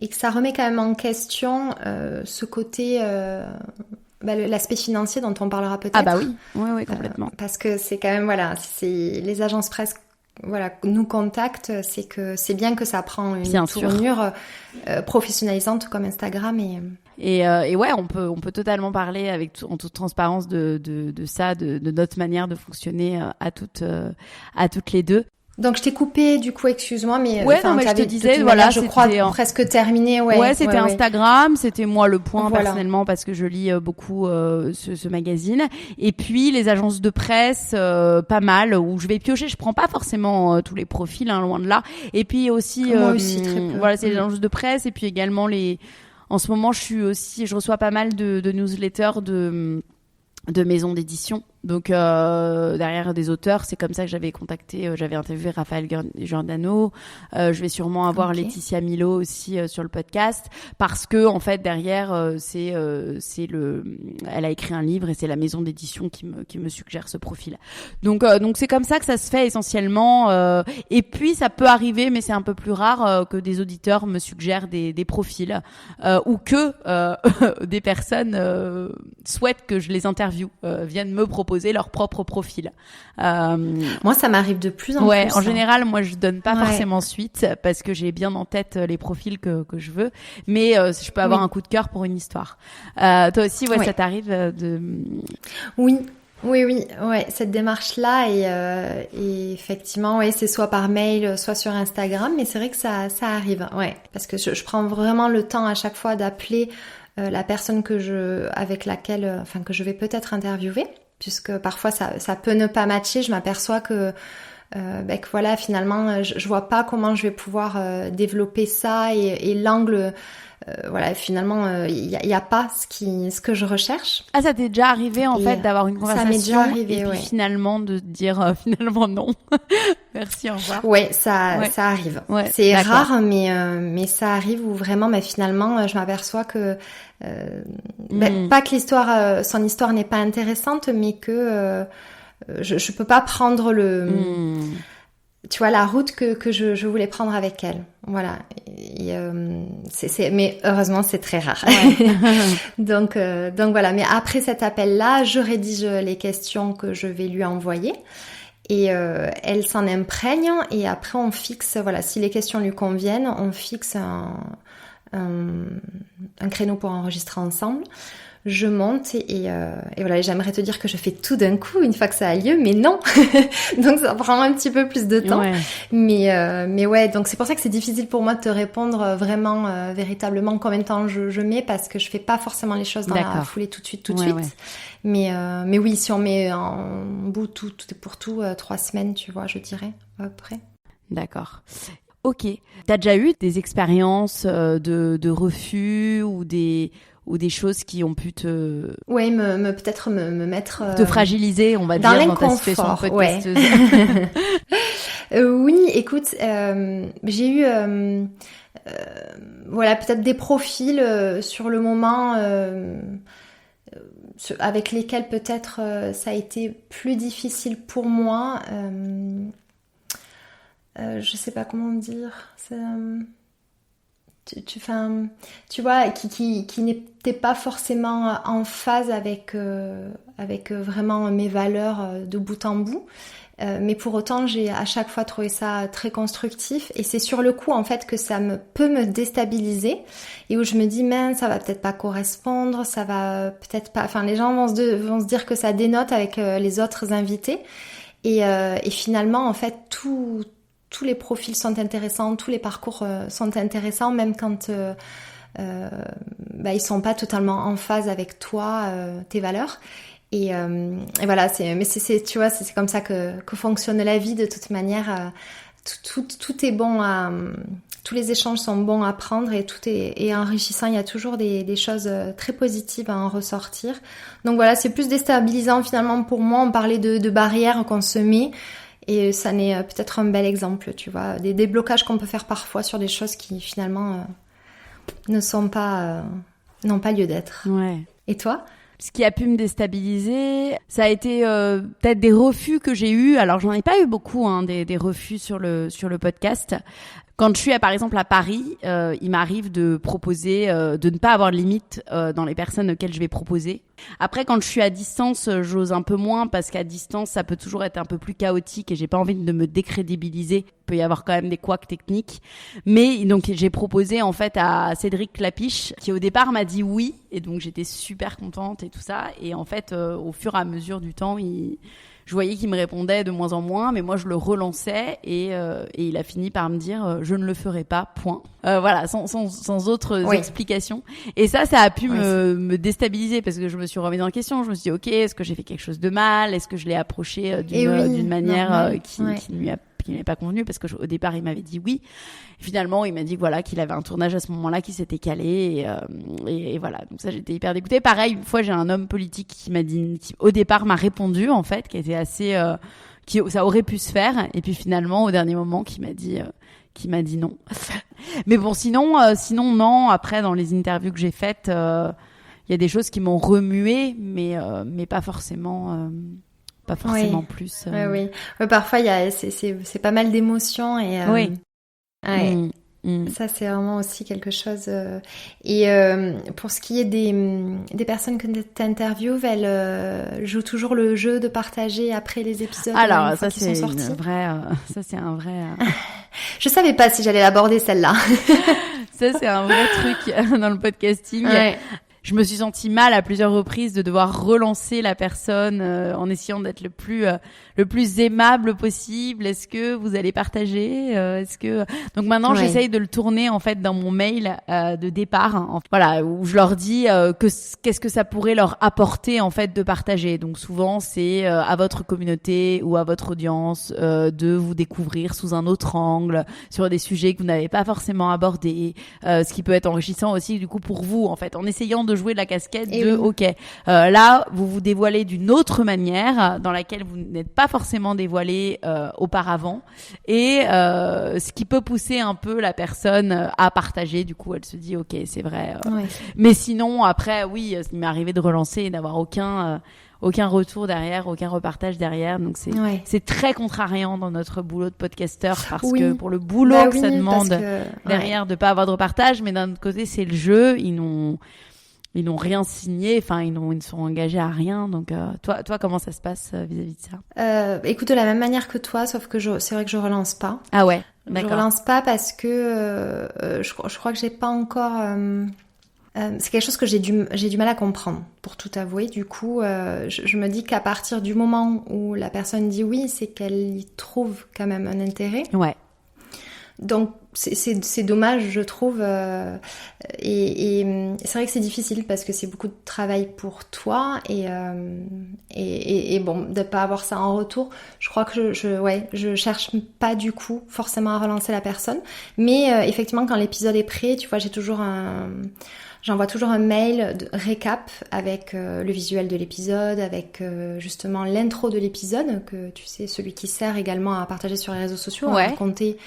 que ça remet quand même en question ce côté l'aspect financier dont on parlera peut-être. Ah bah oui, complètement. Parce que c'est quand même c'est les agences presse nous contactent, c'est que c'est bien que ça prend une tournure professionnalisante comme Instagram et ouais, on peut totalement parler en toute transparence de ça, de notre manière de fonctionner à toutes les deux. Donc je t'ai coupé du coup, excuse-moi, mais ouais, non, mais je te disais, voilà, je crois presque terminé. Ouais, c'était Instagram, c'était moi le point personnellement parce que je lis beaucoup ce magazine. Et puis les agences de presse, pas mal, où je vais piocher. Je prends pas forcément tous les profils, loin de là. Et puis aussi, moi aussi très peu. Voilà, c'est les agences de presse et puis également En ce moment, je reçois pas mal de newsletters de maisons d'édition. Donc derrière des auteurs, c'est comme ça que j'avais interviewé Raphaël Giordano. Je vais sûrement avoir Laetitia Milo aussi sur le podcast parce que en fait derrière elle a écrit un livre et c'est la maison d'édition qui me suggère ce profil. Donc c'est comme ça que ça se fait essentiellement. Et puis ça peut arriver, mais c'est un peu plus rare que des auditeurs me suggèrent des profils ou que des personnes souhaitent que je les interviewe, viennent me proposer leur propre profil. Moi, ça m'arrive de plus en plus. Ouais, en général, moi, je donne pas forcément suite parce que j'ai bien en tête les profils que je veux, mais je peux avoir un coup de cœur pour une histoire. Toi aussi, ça t'arrive de... Oui, cette démarche-là et effectivement, c'est soit par mail, soit sur Instagram, mais c'est vrai que ça arrive, parce que je prends vraiment le temps à chaque fois d'appeler la personne que je vais peut-être interviewer, puisque parfois ça peut ne pas matcher. Je m'aperçois que voilà, finalement, je vois pas comment je vais pouvoir développer ça et l'angle. Voilà, finalement, il y a pas ce que je recherche. Ah, ça t'est déjà arrivé en fait d'avoir une conversation? Ça m'est déjà arrivé, et puis finalement de te dire finalement non. Merci, au revoir. Ouais, ça arrive. Ouais, c'est rare, mais ça arrive où vraiment, finalement, je m'aperçois que pas que son histoire n'est pas intéressante, mais que je peux pas prendre tu vois, la route que je voulais prendre avec elle. Voilà. Mais heureusement, c'est très rare. Ouais. donc voilà. Mais après cet appel-là, je rédige les questions que je vais lui envoyer. Et elle s'en imprègne. Et après, on fixe, voilà, si les questions lui conviennent, on fixe un créneau pour enregistrer ensemble. Je monte et voilà, j'aimerais te dire que je fais tout d'un coup une fois que ça a lieu, mais non. Donc ça prend un petit peu plus de temps. Ouais. Mais ouais, donc c'est pour ça que c'est difficile pour moi de te répondre vraiment véritablement combien de temps je mets, parce que je fais pas forcément les choses dans la foulée tout de suite. Ouais. Mais oui, si on met en bout tout pour tout 3 semaines, tu vois, je dirais à peu près. D'accord. Ok. T'as déjà eu des expériences de refus ou des choses qui ont pu te... Oui, peut-être me mettre... te fragiliser, on va dans dire, dans ta situation de podcasteuse. Ouais. Oui, écoute, j'ai eu... voilà, peut-être des profils sur le moment avec lesquels peut-être ça a été plus difficile pour moi. Je sais pas comment dire... Tu vois, qui n'était pas forcément en phase avec vraiment mes valeurs de bout en bout. Mais pour autant, j'ai à chaque fois trouvé ça très constructif. Et c'est sur le coup, en fait, que ça peut me déstabiliser. Et où je me dis, ça va peut-être pas correspondre, ça va peut-être pas... Enfin, les gens vont se dire que ça dénote avec les autres invités. Et finalement, en fait, tous les profils sont intéressants, tous les parcours sont intéressants, même quand ils sont pas totalement en phase avec toi, tes valeurs. Et voilà, tu vois, c'est comme ça que fonctionne la vie de toute manière. Tout est bon tous les échanges sont bons à prendre et tout est enrichissant. Il y a toujours des choses très positives à en ressortir. Donc voilà, c'est plus déstabilisant finalement pour moi. On parlait de barrières qu'on se met. Et ça n'est peut-être un bel exemple, tu vois, des blocages qu'on peut faire parfois sur des choses qui finalement n'ont pas lieu d'être. Ouais. Et toi ? Ce qui a pu me déstabiliser, ça a été peut-être des refus que j'ai eus. Alors j'en ai pas eu beaucoup, des refus sur le podcast. Quand je suis par exemple à Paris, il m'arrive de proposer, de ne pas avoir de limite dans les personnes auxquelles je vais proposer. Après, quand je suis à distance, j'ose un peu moins parce qu'à distance, ça peut toujours être un peu plus chaotique et j'ai pas envie de me décrédibiliser. Il peut y avoir quand même des couacs techniques. Mais donc, j'ai proposé en fait à Cédric Clapiche, qui au départ m'a dit oui. Et donc, j'étais super contente et tout ça. Et en fait, au fur et à mesure du temps, je voyais qu'il me répondait de moins en moins, mais moi je le relançais et il a fini par me dire je ne le ferai pas, point. Voilà, sans autres explications. Et ça a pu me déstabiliser parce que je me suis remise en question. Je me suis dit ok, est-ce que j'ai fait quelque chose de mal? Est-ce que je l'ai approché d'une manière qui ne lui m'avait pas convenu parce que au départ il m'avait dit oui. Et finalement il m'a dit voilà qu'il avait un tournage à ce moment-là qui s'était calé et voilà. Donc ça j'étais hyper dégoûtée. Pareil, une fois j'ai un homme politique qui m'a dit, qui au départ m'a répondu en fait, qui était assez ça aurait pu se faire et puis finalement au dernier moment qui m'a dit non. Mais bon sinon non. Après dans les interviews que j'ai faites il y a des choses qui m'ont remué mais pas forcément plus. Oui. Parfois, c'est pas mal d'émotions et. Oui. Ça, c'est vraiment aussi quelque chose. Et pour ce qui est des personnes que tu interviews, elles jouent toujours le jeu de partager après les épisodes. Alors, ça, c'est un vrai. Je savais pas si j'allais l'aborder celle-là. Ça, c'est un vrai truc dans le podcasting. Ouais. Je me suis sentie mal à plusieurs reprises de devoir relancer la personne en essayant d'être le plus aimable possible. Est-ce que vous allez partager donc maintenant j'essaye de le tourner en fait dans mon mail de départ, voilà, où je leur dis qu'est-ce que ça pourrait leur apporter en fait de partager. Donc souvent c'est à votre communauté ou à votre audience de vous découvrir sous un autre angle sur des sujets que vous n'avez pas forcément abordés, ce qui peut être enrichissant aussi du coup pour vous en fait, en essayant de jouer de la casquette là vous vous dévoilez d'une autre manière dans laquelle vous n'êtes pas forcément dévoilé auparavant et ce qui peut pousser un peu la personne à partager. Du coup elle se dit ok c'est vrai mais sinon après oui il m'est arrivé de relancer et d'avoir aucun retour derrière, aucun repartage derrière. Donc c'est très contrariant dans notre boulot de podcasteur parce que pour le boulot que ça demande derrière de pas avoir de repartage, mais d'un autre côté c'est le jeu, ils n'ont rien signé, enfin ils ne sont engagés à rien. Donc toi comment ça se passe vis-à-vis de ça? Écoute, de la même manière que toi, sauf que c'est vrai que je relance pas. Ah ouais, d'accord. Je relance pas parce que je crois que j'ai pas encore. C'est quelque chose que j'ai du mal à comprendre, pour tout avouer. Du coup, je me dis qu'à partir du moment où la personne dit oui, c'est qu'elle y trouve quand même un intérêt. Ouais. Donc c'est dommage, je trouve, et c'est vrai que c'est difficile parce que c'est beaucoup de travail pour toi et bon, de pas avoir ça en retour. Je crois que je cherche pas du coup forcément à relancer la personne, mais effectivement quand l'épisode est prêt, tu vois, j'envoie toujours un mail de récap avec le visuel de l'épisode, avec justement l'intro de l'épisode, que tu sais, celui qui sert également à partager sur les réseaux sociaux, à raconter,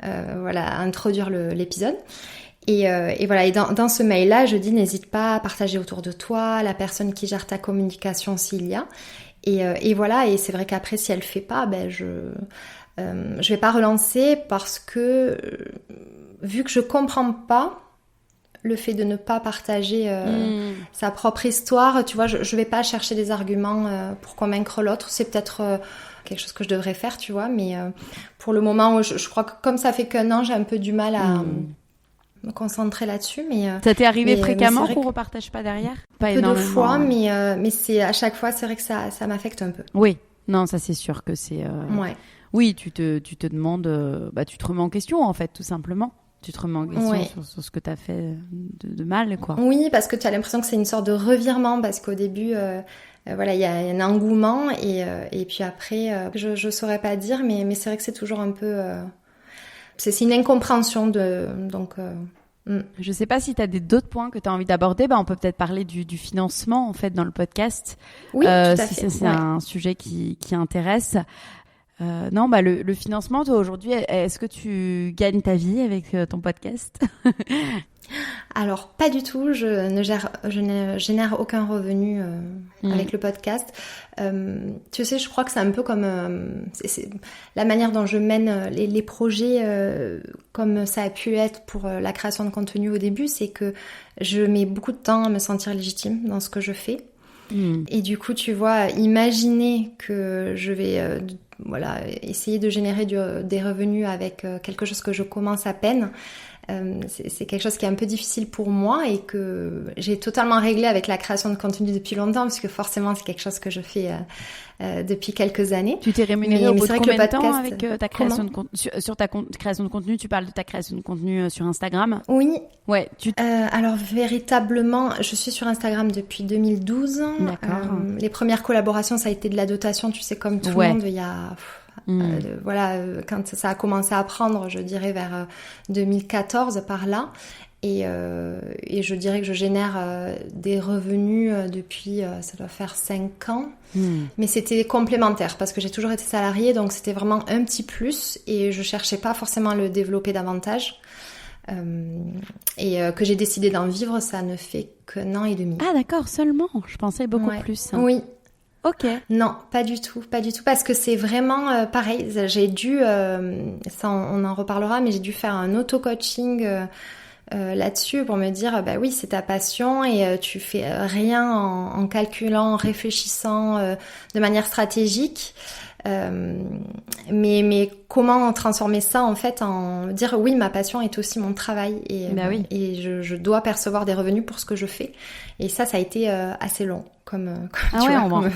à introduire l'épisode. Et voilà, et dans ce mail-là, je dis n'hésite pas à partager autour de toi, la personne qui gère ta communication s'il y a. Et voilà, et c'est vrai qu'après, si elle fait pas, je vais pas relancer parce que vu que je comprends pas le fait de ne pas partager sa propre histoire, tu vois, je vais pas chercher des arguments pour convaincre l'autre. C'est peut-être quelque chose que je devrais faire, tu vois, mais pour le moment, je crois que comme ça fait qu'un an, j'ai un peu du mal à me concentrer là-dessus. Mais ça t'est arrivé fréquemment qu'on repartage pas derrière? Pas énormément. Peu de fois, mais c'est à chaque fois, c'est vrai que ça m'affecte un peu. Oui, non, ça c'est sûr que c'est. Oui, tu te demandes, tu te remets en question en fait, tout simplement. Tu te remets en question sur ce que tu as fait de mal, quoi. Oui, parce que tu as l'impression que c'est une sorte de revirement, parce qu'au début, il y a un engouement, et puis après, je saurais pas dire, mais c'est vrai que c'est toujours un peu... c'est une incompréhension donc... Je sais pas si tu as d'autres points que tu as envie d'aborder. On peut peut-être parler du financement, en fait, dans le podcast. Oui, tout à si fait. C'est un sujet qui intéresse. Non, le financement, toi aujourd'hui, est-ce que tu gagnes ta vie avec ton podcast? Alors, pas du tout. Je ne génère aucun revenu avec le podcast. Tu sais, je crois que c'est un peu comme c'est la manière dont je mène les projets, comme ça a pu être pour la création de contenu au début, c'est que je mets beaucoup de temps à me sentir légitime dans ce que je fais. Et du coup, tu vois, imaginer que je vais essayer de générer des revenus avec quelque chose que je commence à peine. C'est quelque chose qui est un peu difficile pour moi et que j'ai totalement réglé avec la création de contenu depuis longtemps, parce que forcément c'est quelque chose que je fais depuis quelques années. Tu t'es rémunérée au bout de combien de temps avec ta création de contenu sur ta création de contenu? Tu parles de ta création de contenu sur Instagram? Oui. Ouais. Alors véritablement, je suis sur Instagram depuis 2012. D'accord. Les premières collaborations, ça a été de la dotation, tu sais, comme tout le monde, il y a... quand ça a commencé à prendre, je dirais vers 2014 par là, et je dirais que je génère des revenus depuis, ça doit faire 5 ans, mais c'était complémentaire parce que j'ai toujours été salariée, donc c'était vraiment un petit plus et je cherchais pas forcément à le développer davantage. Que j'ai décidé d'en vivre, ça ne fait qu'un an et demi. Ah d'accord, seulement. Je pensais beaucoup plus. Oui. Ok. Non, pas du tout, parce que c'est vraiment pareil. J'ai dû, ça on en reparlera, mais j'ai dû faire un auto-coaching là-dessus pour me dire, bah oui, c'est ta passion et tu fais rien en calculant, en réfléchissant de manière stratégique. Mais comment transformer ça en fait en dire oui, ma passion est aussi mon travail et je dois percevoir des revenus pour ce que je fais, et ça a été assez long comme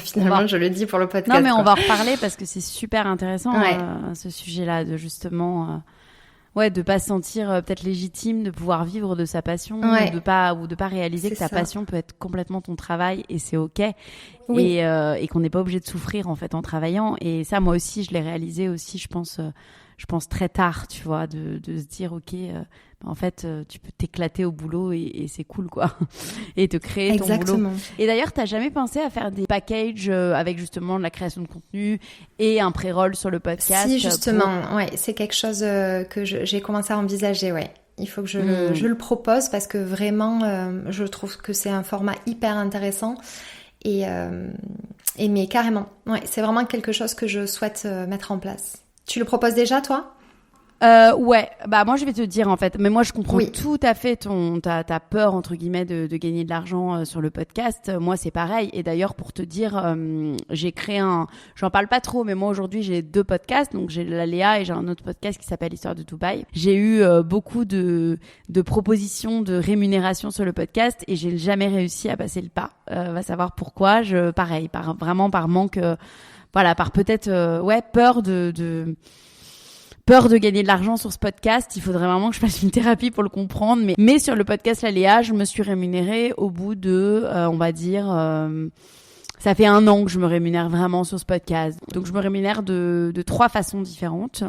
finalement je le dis pour le podcast. Non mais on va en reparler parce que c'est super intéressant ce sujet-là de justement de pas se sentir peut-être légitime de pouvoir vivre de sa passion, ou de pas réaliser que ta passion peut être complètement ton travail, et c'est ok. Oui. Et qu'on n'est pas obligé de souffrir en fait en travaillant. Et ça, moi aussi, je l'ai réalisé aussi, je pense très tard, tu vois, de se dire ok, en fait, tu peux t'éclater au boulot et c'est cool quoi, et te créer ton boulot. Et d'ailleurs, t'as jamais pensé à faire des packages avec justement de la création de contenu et un pré-roll sur le podcast? Si, justement, c'est quelque chose que j'ai commencé à envisager, Il faut que je le propose parce que vraiment, je trouve que c'est un format hyper intéressant. Mais carrément, c'est vraiment quelque chose que je souhaite mettre en place. Tu le proposes déjà, toi ? Moi je vais te dire en fait, mais moi je comprends tout à fait ta peur entre guillemets de gagner de l'argent sur le podcast. Moi c'est pareil, et d'ailleurs pour te dire, j'ai créé j'en parle pas trop, mais moi aujourd'hui j'ai 2 podcasts, donc j'ai la Léa et j'ai un autre podcast qui s'appelle Histoire de Dubaï. J'ai eu beaucoup de propositions de rémunération sur le podcast et j'ai jamais réussi à passer le pas. Va savoir pourquoi. Vraiment par manque, par peut-être peur de gagner de l'argent sur ce podcast. Il faudrait vraiment que je fasse une thérapie pour le comprendre. Mais sur le podcast La Léa, je me suis rémunérée au bout de, ça fait 1 an que je me rémunère vraiment sur ce podcast. Donc je me rémunère de 3 façons différentes,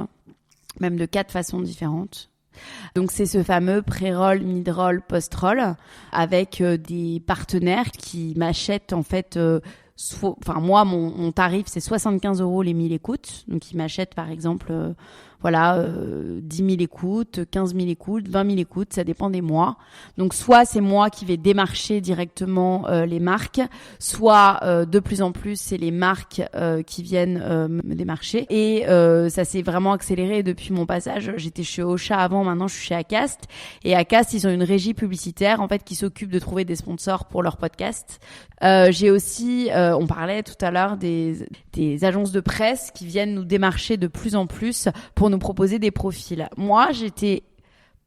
même de 4 façons différentes. Donc c'est ce fameux pré-roll, mid-roll, post-roll avec des partenaires qui m'achètent en fait... moi, mon tarif, c'est 75 € les 1000 écoutes. Donc, ils m'achètent, par exemple, 10 000 écoutes, 15 000 écoutes, 20 000 écoutes, ça dépend des mois. Donc, soit c'est moi qui vais démarcher directement les marques, soit de plus en plus, c'est les marques qui viennent me démarcher. Et ça s'est vraiment accéléré depuis mon passage. J'étais chez Ocha avant, maintenant je suis chez Acast. Et Acast, ils ont une régie publicitaire, en fait, qui s'occupe de trouver des sponsors pour leur podcast. J'ai aussi, on parlait tout à l'heure des agences de presse qui viennent nous démarcher de plus en plus pour nous proposer des profils. Moi, j'étais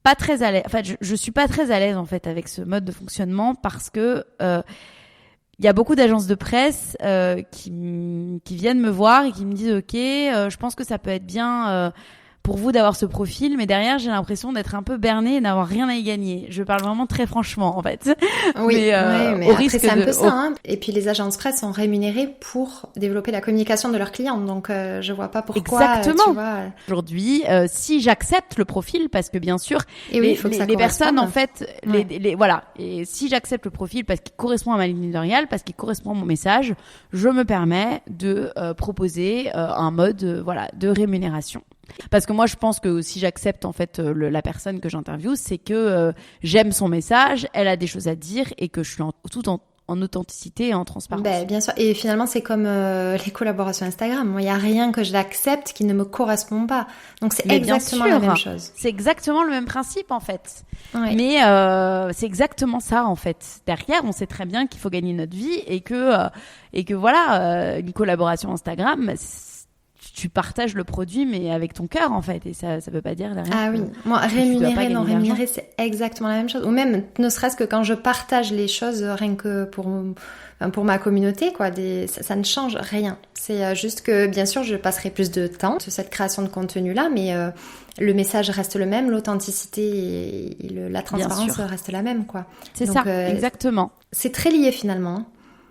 pas très à l'aise. Enfin, je suis pas très à l'aise en fait avec ce mode de fonctionnement parce que il y a beaucoup d'agences de presse qui viennent me voir et qui me disent ok, je pense que ça peut être bien pour vous d'avoir ce profil, mais derrière j'ai l'impression d'être un peu bernée et d'avoir rien à y gagner. Je parle vraiment très franchement en fait. Oui, mais au risque c'est un peu ça. Hein. Et puis les agences presse sont rémunérées pour développer la communication de leurs clients, donc je vois pas pourquoi. Exactement. Tu vois... Aujourd'hui, si j'accepte le profil, parce que bien sûr, les personnes en fait, et si j'accepte le profil parce qu'il correspond à ma ligne éditoriale, parce qu'il correspond à mon message, je me permets de proposer un mode de rémunération. Parce que moi, je pense que si j'accepte en fait la personne que j'interviewe, c'est que j'aime son message, elle a des choses à dire et que je suis en authenticité et en transparence. Bien sûr. Et finalement, c'est comme les collaborations Instagram. Moi, il n'y a rien que je l'accepte qui ne me correspond pas. Donc, c'est exactement la même chose. C'est exactement le même principe, en fait. Ouais. Mais c'est exactement ça, en fait. Derrière, on sait très bien qu'il faut gagner notre vie et que voilà, une collaboration Instagram, tu partages le produit, mais avec ton cœur, en fait. Et ça veut pas dire derrière. Ah oui. Moi, rémunérer, non rémunérer, c'est exactement la même chose. Ou même, ne serait-ce que quand je partage les choses, rien que pour ma communauté, quoi, ça ne change rien. C'est juste que, bien sûr, je passerai plus de temps sur cette création de contenu-là, mais le message reste le même, l'authenticité et la transparence reste la même, quoi. C'est donc, ça, exactement. C'est très lié, finalement.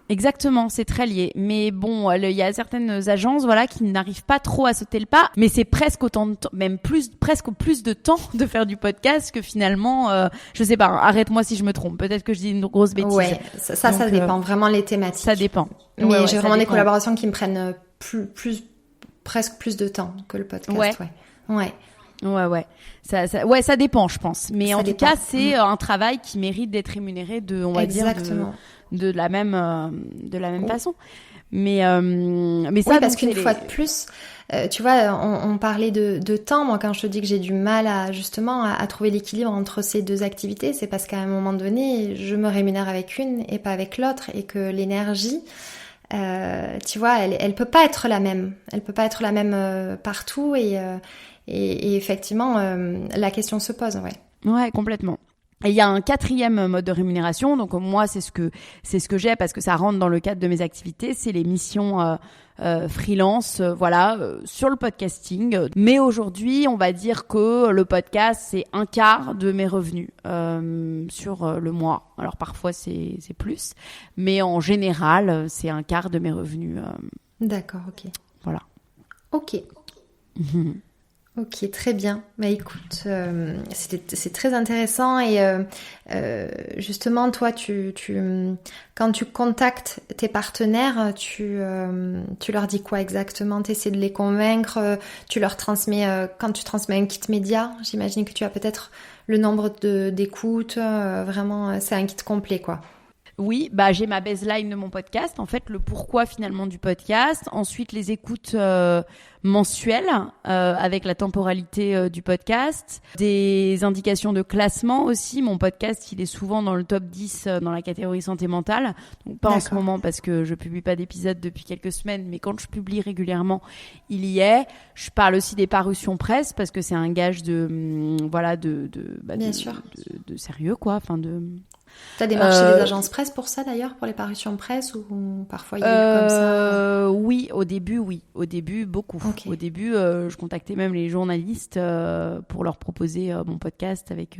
Exactement, c'est très lié. Mais bon, il y a certaines agences, voilà, qui n'arrivent pas trop à sauter le pas. Mais c'est presque autant de temps, même presque plus de temps de faire du podcast que finalement, je sais pas. Arrête-moi si je me trompe. Peut-être que je dis une grosse bêtise. Ouais, ça dépend vraiment les thématiques. Ça dépend. Mais j'ai vraiment des collaborations qui me prennent presque plus de temps que le podcast. Ouais. Ça dépend, je pense. Mais en tout cas, c'est un travail qui mérite d'être rémunéré on va dire, de la même façon. Mais ça, oui, parce qu'une fois de plus, tu vois, on parlait de temps. Moi, quand je te dis que j'ai du mal à trouver l'équilibre entre ces deux activités, c'est parce qu'à un moment donné, je me rémunère avec une et pas avec l'autre, et que l'énergie, tu vois, elle peut pas être la même. Elle peut pas être la même partout, et effectivement, la question se pose, Ouais, complètement. Et il y a un 4e mode de rémunération. Donc moi, c'est ce que j'ai parce que ça rentre dans le cadre de mes activités. C'est les missions freelance, sur le podcasting. Mais aujourd'hui, on va dire que le podcast, c'est 1/4 de mes revenus sur le mois. Alors parfois, c'est plus. Mais en général, c'est 1/4 de mes revenus. D'accord, ok. Voilà. Ok. Ok, très bien. Bah écoute, c'est très intéressant, et justement, toi, quand tu contactes tes partenaires, tu leur dis quoi exactement? Tu essaies de les convaincre, tu leur transmets, quand tu transmets un kit média, j'imagine que tu as peut-être le nombre d'écoutes, vraiment, c'est un kit complet, quoi. Oui, j'ai ma baseline de mon podcast, en fait, le pourquoi finalement du podcast. Ensuite, les écoutes mensuelles avec la temporalité du podcast. Des indications de classement aussi. Mon podcast, il est souvent dans le top 10 dans la catégorie santé mentale. Donc, pas en ce moment parce que je publie pas d'épisode depuis quelques semaines, mais quand je publie régulièrement, il y est. Je parle aussi des parutions presse parce que c'est un gage de sérieux, quoi. Enfin, T'as démarché des agences presse pour ça d'ailleurs, pour les parutions presse, ou parfois il y a eu comme ça? Oui, au début beaucoup. Okay. Au début, je contactais même les journalistes pour leur proposer mon podcast avec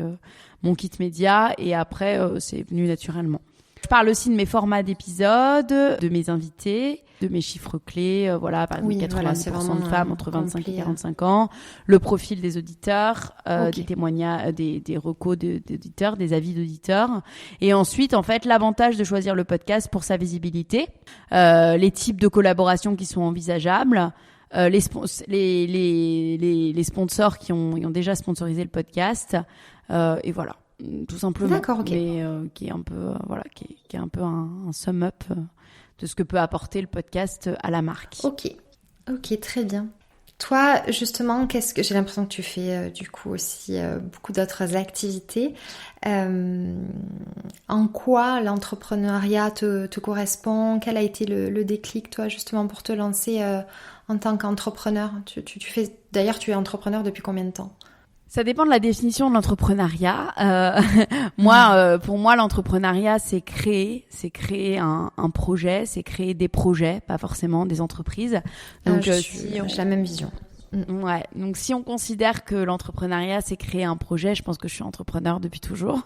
mon kit média, et après c'est venu naturellement. Je parle aussi de mes formats d'épisodes, de mes invités, de mes chiffres clés, par exemple 80% de femmes entre 25 et 45 ans, le profil des auditeurs, des témoignages, des recos d'auditeurs, des avis d'auditeurs. Et ensuite, en fait, l'avantage de choisir le podcast pour sa visibilité, les types de collaborations qui sont envisageables, les sponsors qui ont déjà sponsorisé le podcast, et voilà. Tout simplement. D'accord, ok. Mais qui est un peu qui est un peu un sum up de ce que peut apporter le podcast à la marque. Ok, très bien. Toi, justement, qu'est-ce que j'ai l'impression que tu fais du coup aussi beaucoup d'autres activités. En quoi l'entrepreneuriat te correspond? Quel a été le déclic, toi, justement, pour te lancer en tant qu'entrepreneur? D'ailleurs, tu es entrepreneur depuis combien de temps? Ça dépend de la définition de l'entrepreneuriat. Pour moi, l'entrepreneuriat, c'est créer un projet, c'est créer des projets, pas forcément des entreprises. Donc, j'ai la même vision. Ouais. Donc, si on considère que l'entrepreneuriat, c'est créer un projet, je pense que je suis entrepreneur depuis toujours.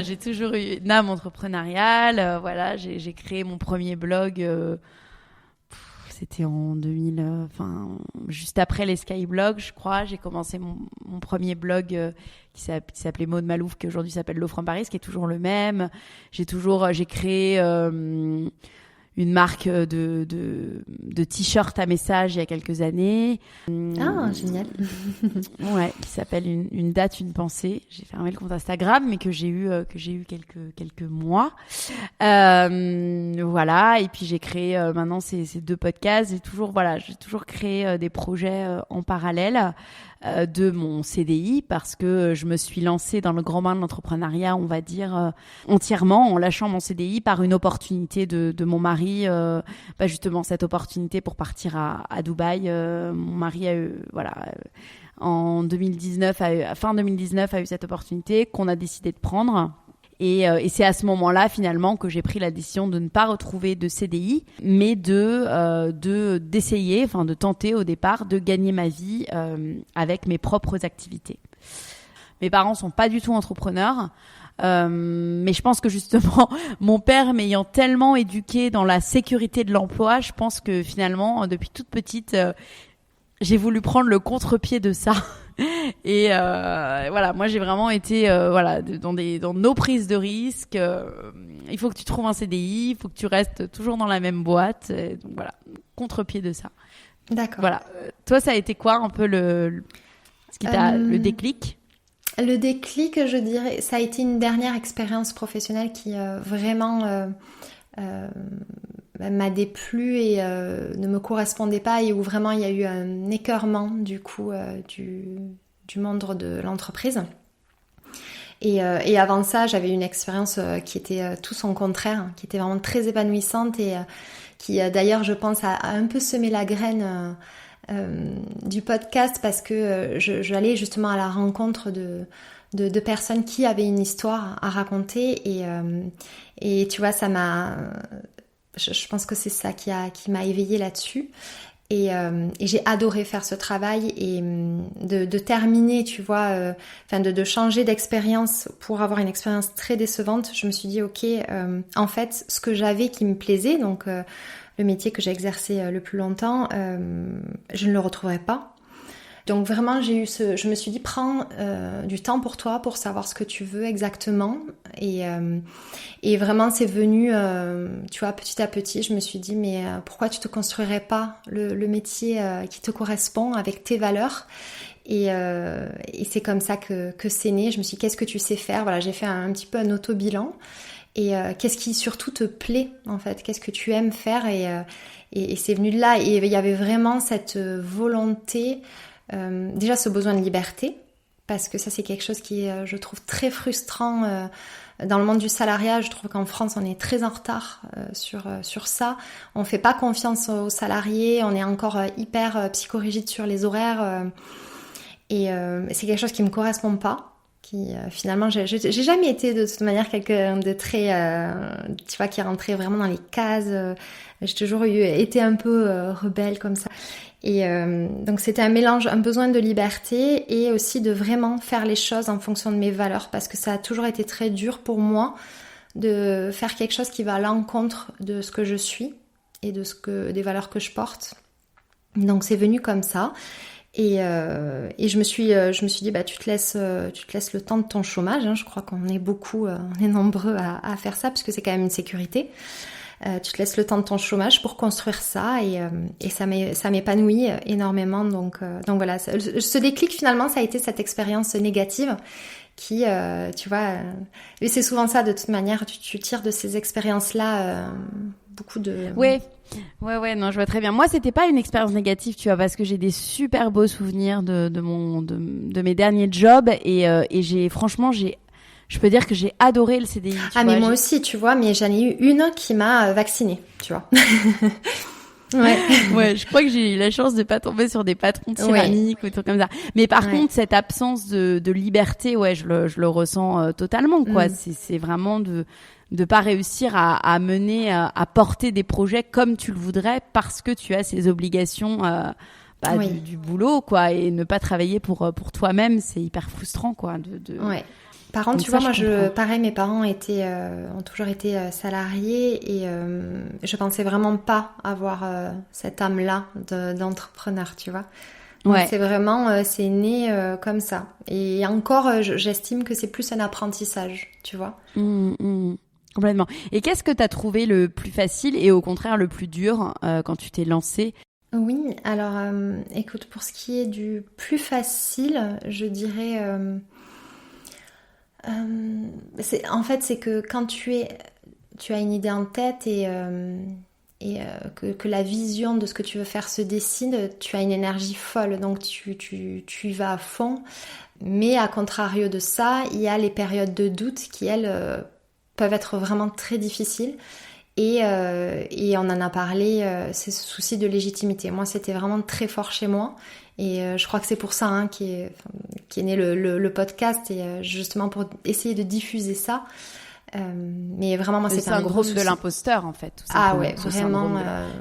J'ai toujours eu une âme entrepreneuriale. J'ai créé mon premier blog. C'était en 2000, juste après les Skyblogs, je crois. J'ai commencé mon premier blog qui s'appelait Maud Malouf, qui aujourd'hui s'appelle L'Offre en Paris, qui est toujours le même. J'ai créé une marque de t-shirt à message il y a quelques années. Ah, génial. Ouais, qui s'appelle une date, une pensée. J'ai fermé le compte Instagram, mais que j'ai eu quelques mois. Voilà. Et puis j'ai créé maintenant ces 2 podcasts. J'ai toujours créé des projets en parallèle de mon CDI, parce que je me suis lancée dans le grand bain de l'entrepreneuriat, on va dire, entièrement, en lâchant mon CDI par une opportunité de mon mari, justement cette opportunité pour partir à Dubaï. Mon mari a eu, en 2019, fin 2019, a eu cette opportunité qu'on a décidé de prendre. Et c'est à ce moment-là, finalement, que j'ai pris la décision de ne pas retrouver de CDI, mais d'essayer, de tenter au départ de gagner ma vie avec mes propres activités. Mes parents sont pas du tout entrepreneurs, mais je pense que justement, mon père m'ayant tellement éduquée dans la sécurité de l'emploi, je pense que finalement, depuis toute petite, j'ai voulu prendre le contre-pied de ça. Et moi j'ai vraiment été dans nos prises de risques. Il faut que tu trouves un CDI, il faut que tu restes toujours dans la même boîte. Et donc contre-pied de ça. D'accord. Voilà. Toi, ça a été quoi un peu le déclic? Le déclic, je dirais, ça a été une dernière expérience professionnelle qui vraiment m'a déplu et ne me correspondait pas, et où vraiment il y a eu un écœurement du coup du monde de l'entreprise. Et avant ça, j'avais une expérience qui était tout son contraire, qui était vraiment très épanouissante et qui d'ailleurs, je pense, a un peu semé la graine du podcast, parce que j'allais justement à la rencontre de personnes qui avaient une histoire à raconter, et tu vois, ça m'a... Je pense que c'est ça qui m'a éveillée là-dessus. Et j'ai adoré faire ce travail, et de terminer, tu vois, de changer d'expérience pour avoir une expérience très décevante. Je me suis dit, ok, en fait, ce que j'avais qui me plaisait, donc le métier que j'ai exercé le plus longtemps, je ne le retrouverai pas. Donc vraiment, je me suis dit, prends du temps pour toi, pour savoir ce que tu veux exactement. Et vraiment, c'est venu, tu vois, petit à petit, je me suis dit, mais pourquoi tu te construirais pas le métier qui te correspond avec tes valeurs? Et c'est comme ça que c'est né. Je me suis dit, qu'est-ce que tu sais faire? Voilà, j'ai fait un petit peu un auto-bilan. Et qu'est-ce qui surtout te plaît, en fait? Qu'est-ce que tu aimes faire? Et c'est venu de là. Et il y avait vraiment cette volonté... déjà ce besoin de liberté, parce que ça c'est quelque chose qui est, je trouve, très frustrant dans le monde du salariat. Je trouve qu'en France on est très en retard sur ça. On fait pas confiance aux salariés, on est encore hyper psychorigide sur les horaires, et c'est quelque chose qui me correspond pas. Finalement, j'ai jamais été de toute manière quelqu'un de très, tu vois, qui rentrait vraiment dans les cases. J'ai toujours été un peu rebelle comme ça. Et donc c'était un mélange, un besoin de liberté et aussi de vraiment faire les choses en fonction de mes valeurs, parce que ça a toujours été très dur pour moi de faire quelque chose qui va à l'encontre de ce que je suis et des valeurs que je porte. Donc c'est venu comme ça. Et je me suis dit, tu te laisses le temps de ton chômage, hein. Je crois qu'on est on est nombreux à faire ça, puisque c'est quand même une sécurité. Tu te laisses le temps de ton chômage pour construire ça, et ça m'épanouit énormément. Donc voilà, ce déclic finalement, ça a été cette expérience négative qui, tu vois, et c'est souvent ça de toute manière, tu tires de ces expériences-là beaucoup de... Ouais, non, je vois très bien. Moi, c'était pas une expérience négative, tu vois, parce que j'ai des super beaux souvenirs de mes derniers jobs, et je peux dire que j'ai adoré le CDI. Mais moi aussi, tu vois, mais j'en ai eu une qui m'a vaccinée, tu vois. Ouais, je crois que j'ai eu la chance de pas tomber sur des patrons tyranniques ou tout comme ça. Mais par contre, cette absence de liberté, je le ressens totalement, quoi. C'est vraiment de pas réussir à mener, à porter des projets comme tu le voudrais, parce que tu as ces obligations du boulot, quoi, et ne pas travailler pour toi-même, c'est hyper frustrant, quoi. Par contre, tu vois, moi, pareil, mes parents ont toujours été salariés, et je pensais vraiment pas avoir cette âme-là d'entrepreneur, tu vois. Donc c'est vraiment, c'est né comme ça. Et encore, j'estime que c'est plus un apprentissage, tu vois. Complètement. Et qu'est-ce que tu as trouvé le plus facile et au contraire le plus dur quand tu t'es lancée? Oui, alors écoute, pour ce qui est du plus facile, je dirais... c'est que quand tu as une idée en tête et que la vision de ce que tu veux faire se dessine, tu as une énergie folle, donc tu y vas à fond. Mais à contrario de ça, il y a les périodes de doute qui, elles, peuvent être vraiment très difficiles. Et on en a parlé, c'est ce souci de légitimité. Moi, c'était vraiment très fort chez moi. Et je crois que c'est pour ça qu'est né le podcast, et justement pour essayer de diffuser ça. Mais vraiment, moi, c'est un gros souci de l'imposteur, en fait. Tout ah ouais, vraiment.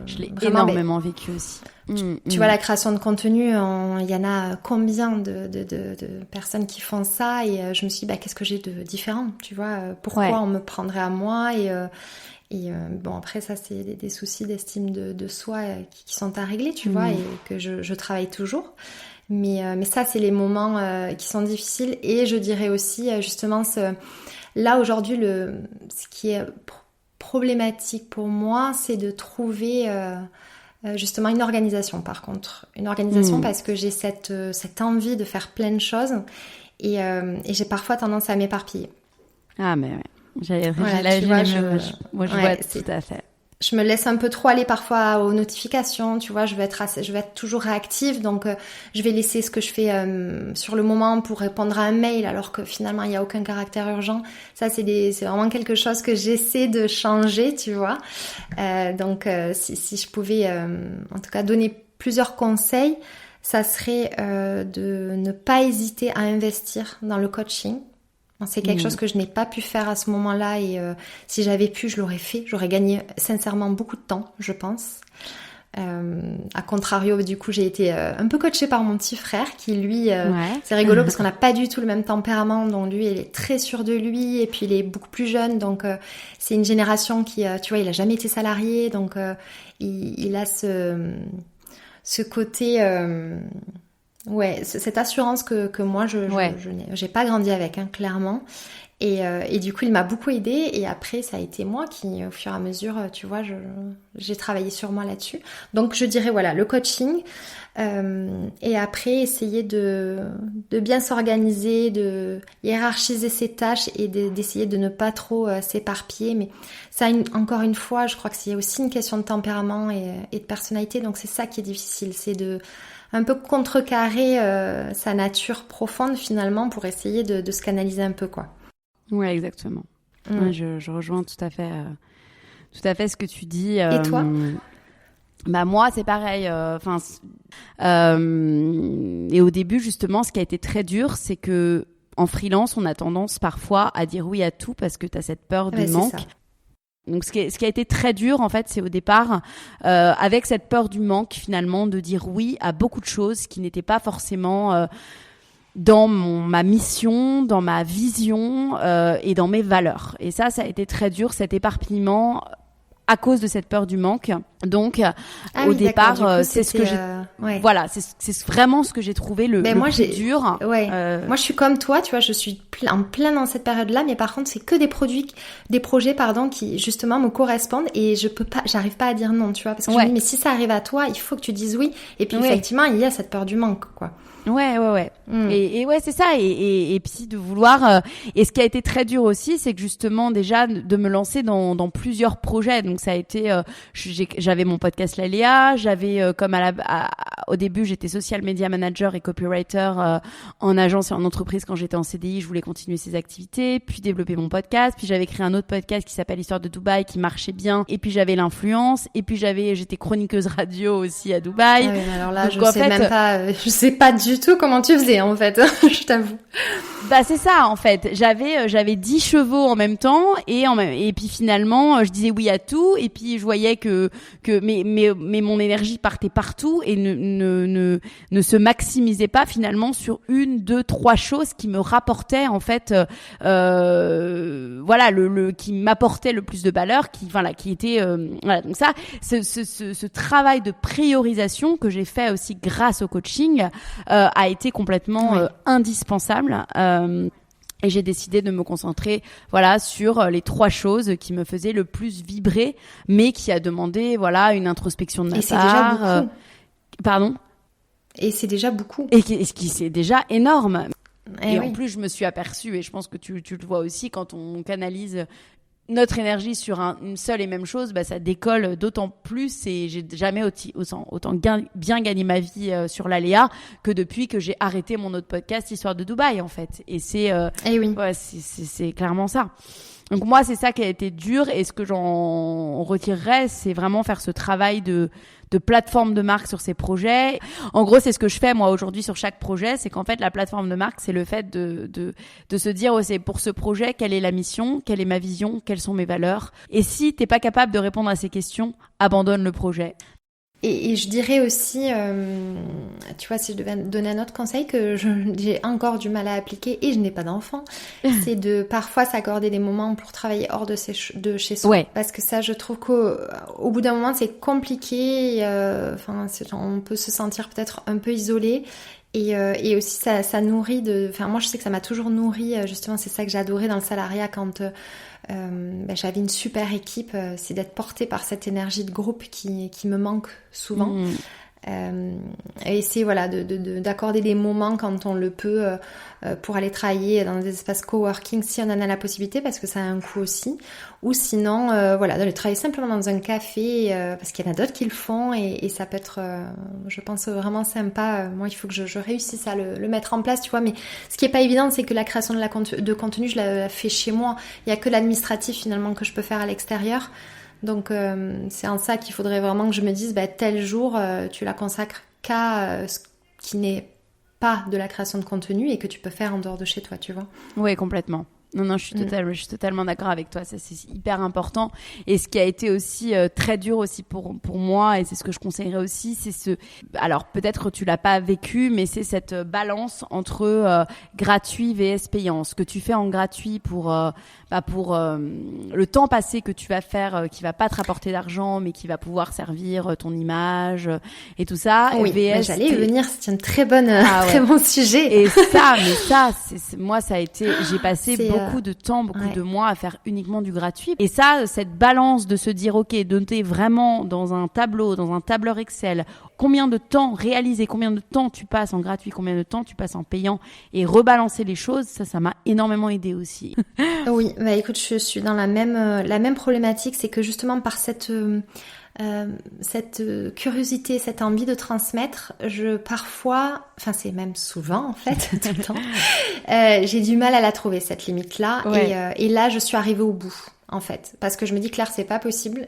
Je l'ai énormément vécu aussi. Tu vois, la création de contenu, il y en a combien de personnes qui font ça, et je me suis dit, qu'est-ce que j'ai de différent, tu vois, pourquoi on me prendrait à moi, et bon, après ça, c'est des soucis d'estime de soi qui sont à régler, tu vois, et que je travaille toujours. Mais ça, c'est les moments qui sont difficiles. Et je dirais aussi, justement, là aujourd'hui, ce qui est problématique pour moi, c'est de trouver justement une organisation, par contre. Une organisation parce que j'ai cette envie de faire plein de choses, et j'ai parfois tendance à m'éparpiller. Ah, mais ouais. Moi, je vois tout à fait. Je me laisse un peu trop aller parfois aux notifications, tu vois, je vais être toujours réactive, donc je vais laisser ce que je fais sur le moment pour répondre à un mail, alors que finalement il n'y a aucun caractère urgent. Ça, c'est vraiment quelque chose que j'essaie de changer, tu vois. Donc si je pouvais en tout cas donner plusieurs conseils, ça serait de ne pas hésiter à investir dans le coaching. C'est quelque chose que je n'ai pas pu faire à ce moment-là, et si j'avais pu, je l'aurais fait. J'aurais gagné sincèrement beaucoup de temps, je pense. À contrario, du coup, j'ai été un peu coachée par mon petit frère qui, lui, c'est rigolo parce qu'on n'a pas du tout le même tempérament. Donc lui, il est très sûr de lui, et puis il est beaucoup plus jeune. Donc c'est une génération qui, tu vois, il a jamais été salarié. Donc il a ce côté... Ouais, cette assurance que moi j'ai pas grandi avec, clairement. Et du coup, il m'a beaucoup aidée, et après ça a été moi qui, au fur et à mesure, tu vois, j'ai travaillé sur moi là-dessus. Donc je dirais voilà, le coaching, et après essayer de bien s'organiser, de hiérarchiser ses tâches, et d'essayer de ne pas trop s'éparpiller. Mais ça, encore une fois, je crois que c'est aussi une question de tempérament et de personnalité. Donc c'est ça qui est difficile, c'est de un peu contrecarrer sa nature profonde finalement, pour essayer de se canaliser un peu, quoi. Ouais, exactement. Ouais, je rejoins tout à fait ce que tu dis. Et toi? Moi, c'est pareil. Et au début, justement, ce qui a été très dur, c'est que en freelance, on a tendance parfois à dire oui à tout parce que tu as cette peur de manque. Donc ce qui a été très dur, en fait, c'est au départ avec cette peur du manque, finalement, de dire oui à beaucoup de choses qui n'étaient pas forcément dans ma mission, dans ma vision et dans mes valeurs. Et ça a été très dur, cet éparpillement à cause de cette peur du manque. Donc au départ, coup, c'est ce que j'ai voilà, c'est vraiment ce que j'ai trouvé le plus dur. Moi je suis comme toi, tu vois, je suis en plein dans cette période-là, mais par contre, c'est que des projets qui justement me correspondent, et j'arrive pas à dire non, tu vois, parce que je me dis, mais si ça arrive à toi, il faut que tu dises oui. Et puis effectivement, il y a cette peur du manque, quoi. Ouais. Et ouais, c'est ça. Et puis de vouloir. Et ce qui a été très dur aussi, c'est que justement déjà de me lancer dans plusieurs projets. Donc ça a été. J'avais mon podcast Laléa. J'avais comme au début, j'étais social media manager et copywriter en agence et en entreprise quand j'étais en CDI. Je voulais continuer ces activités, puis développer mon podcast. Puis j'avais créé un autre podcast qui s'appelle Histoire de Dubaï, qui marchait bien. Et puis j'avais l'influence. Et puis j'étais chroniqueuse radio aussi à Dubaï. Alors là, donc, je sais pas du tout comment tu faisais, en fait. Je t'avoue. C'est ça, en fait. J'avais 10 chevaux en même temps, et puis finalement, je disais oui à tout, et puis je voyais que mais mon énergie partait partout et ne se maximisait pas finalement sur 1, 2, 3 choses qui me rapportaient, en fait, qui m'apportait le plus de valeur, qui était voilà. Donc ça, ce travail de priorisation que j'ai fait aussi grâce au coaching a été complètement indispensable. Et j'ai décidé de me concentrer, voilà, sur les 3 choses qui me faisaient le plus vibrer, mais qui a demandé, voilà, une introspection de ma part. Et c'est déjà beaucoup. Pardon ? Et c'est déjà beaucoup. Et qui c'est déjà énorme. Et oui. en plus, je me suis aperçue, et je pense que tu le vois aussi, quand on canalise notre énergie sur une seule et même chose, ça décolle d'autant plus, et j'ai jamais autant bien gagné ma vie sur l'aléa que depuis que j'ai arrêté mon autre podcast Histoire de Dubaï, en fait. Et c'est c'est clairement ça. Donc moi, c'est ça qui a été dur, et ce que j'en retirerais, c'est vraiment faire ce travail de plateforme de marque sur ces projets. En gros, c'est ce que je fais moi aujourd'hui sur chaque projet, c'est qu'en fait la plateforme de marque, c'est le fait de se dire c'est pour ce projet, quelle est la mission, quelle est ma vision, quelles sont mes valeurs. Et si t'es pas capable de répondre à ces questions, abandonne le projet. Et je dirais aussi, tu vois, si je devais donner un autre conseil que j'ai encore du mal à appliquer et je n'ai pas d'enfant, c'est de parfois s'accorder des moments pour travailler hors de chez soi. Ouais. Parce que ça, je trouve qu'au bout d'un moment, c'est compliqué. On peut se sentir peut-être un peu isolé. Et aussi, ça nourrit moi, je sais que ça m'a toujours nourri. Justement, c'est ça que j'ai adoré dans le salariat quand j'avais une super équipe. C'est d'être portée par cette énergie de groupe qui me manque souvent. Et c'est voilà d'accorder des moments quand on le peut pour aller travailler dans des espaces coworking si on en a la possibilité, parce que ça a un coût aussi, ou sinon d'aller travailler simplement dans un café parce qu'il y en a d'autres qui le font, et ça peut être je pense vraiment sympa. Moi, il faut que je réussisse à le mettre en place, tu vois, mais ce qui est pas évident, c'est que la création de contenu, je la fais chez moi. Il y a que l'administratif finalement que je peux faire à l'extérieur. Donc c'est en ça qu'il faudrait vraiment que je me dise tel jour tu la consacres qu'à ce qui n'est pas de la création de contenu et que tu peux faire en dehors de chez toi, tu vois. Oui, complètement. Non, je suis totalement d'accord avec toi. Ça, c'est hyper important. Et ce qui a été aussi très dur aussi pour moi, et c'est ce que je conseillerais aussi, c'est alors peut-être tu l'as pas vécu, mais c'est cette balance entre gratuit vs payant. Ce que tu fais en gratuit pour le temps passé que tu vas faire, qui va pas te rapporter d'argent, mais qui va pouvoir servir ton image et tout ça. Oui, vs j'allais y venir. C'est un très bon sujet. Et ça, moi, ça a été, j'ai passé beaucoup de temps, beaucoup de mois à faire uniquement du gratuit. Et ça, cette balance de se dire, ok, de noter vraiment dans un tableau, dans un tableur Excel, combien de temps réaliser, combien de temps tu passes en gratuit, combien de temps tu passes en payant, et rebalancer les choses, ça m'a énormément aidé aussi. Oui, écoute, je suis dans la même problématique, c'est que justement par cette curiosité, cette envie de transmettre, c'est même souvent en fait, tout le temps, j'ai du mal à la trouver, cette limite-là. Ouais. Et là, je suis arrivée au bout, en fait. Parce que je me dis, Claire, c'est pas possible,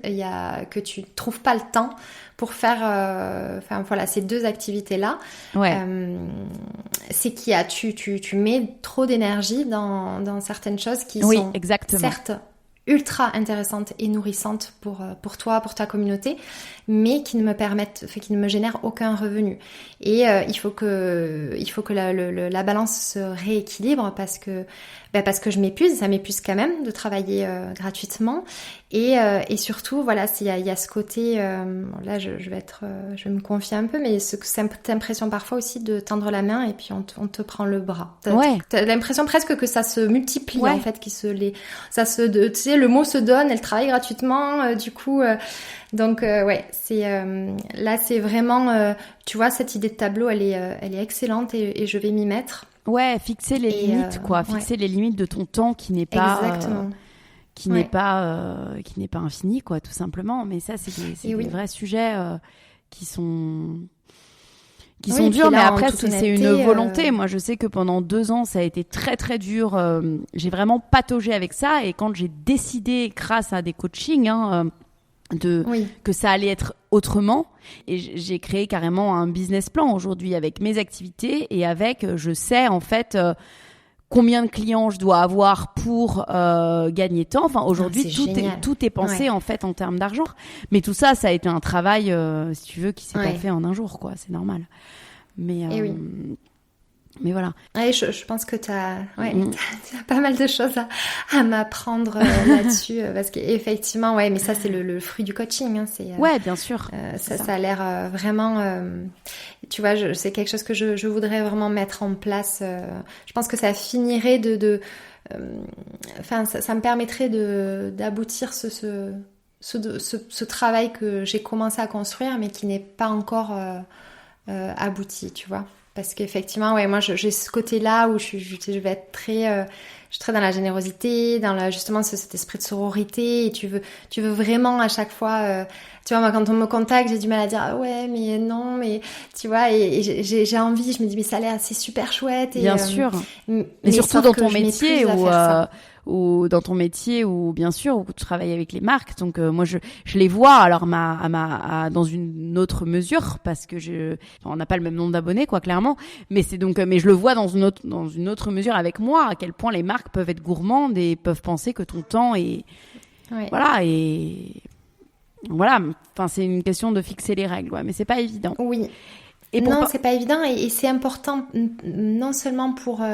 que tu trouves pas le temps pour faire ces 2 activités-là. Ouais. C'est tu mets trop d'énergie dans certaines choses qui sont exactement. Certes ultra intéressante et nourrissante pour toi, pour ta communauté, mais qui ne me génèrent aucun revenu. Et il faut que la balance se rééquilibre parce que je m'épuise, ça m'épuise quand même de travailler gratuitement. Et surtout, voilà, il y a ce côté, là je vais me confier un peu, mais cette impression parfois aussi de tendre la main et puis on te prend le bras. T'as l'impression presque que ça se multiplie, en fait, tu sais, le mot se donne, elle travaille gratuitement, du coup, donc là c'est vraiment, tu vois, cette idée de tableau, elle est excellente et je vais m'y mettre. Ouais, fixer les limites, fixer les limites de ton temps qui n'est pas qui n'est pas infini, quoi, tout simplement. Mais ça, c'est des vrais sujets qui sont durs, mais après c'est une volonté. Moi, je sais que pendant 2 ans, ça a été très très dur. J'ai vraiment pataugé avec ça, et quand j'ai décidé, grâce à des coachings, que ça allait être autrement, et j'ai créé carrément un business plan aujourd'hui avec mes activités, et je sais en fait combien de clients je dois avoir pour gagner tant. Enfin, aujourd'hui, tout est pensé en fait en termes d'argent. Mais tout ça, ça a été un travail, si tu veux, qui s'est pas fait en un jour, quoi. C'est normal. Mais mais voilà. Ouais, je pense que t'as pas mal de choses à m'apprendre là-dessus, parce qu'effectivement, ouais, mais ça c'est le fruit du coaching, hein, ouais, bien sûr. Ça a l'air vraiment, tu vois, c'est quelque chose que je voudrais vraiment mettre en place. Je pense que ça finirait ça me permettrait d'aboutir ce travail que j'ai commencé à construire, mais qui n'est pas encore abouti, tu vois. Parce qu'effectivement, ouais, moi, j'ai ce côté-là où je vais être je suis très dans la générosité, dans justement cet esprit de sororité, et tu veux vraiment à chaque fois, tu vois, moi, quand on me contacte, j'ai du mal à dire, ah ouais, mais non, mais, tu vois, et j'ai envie, je me dis, mais ça a l'air, c'est super chouette. Et, bien sûr. Mais surtout dans ton métier ou dans ton métier où bien sûr où tu travailles avec les marques, donc moi je les vois alors dans une autre mesure parce que on n'a pas le même nombre d'abonnés quoi clairement, mais c'est donc mais je le vois dans une autre mesure avec moi à quel point les marques peuvent être gourmandes et peuvent penser que ton temps est voilà enfin c'est une question de fixer les règles mais c'est pas évident. Oui. Non, c'est pas évident et c'est important non seulement pour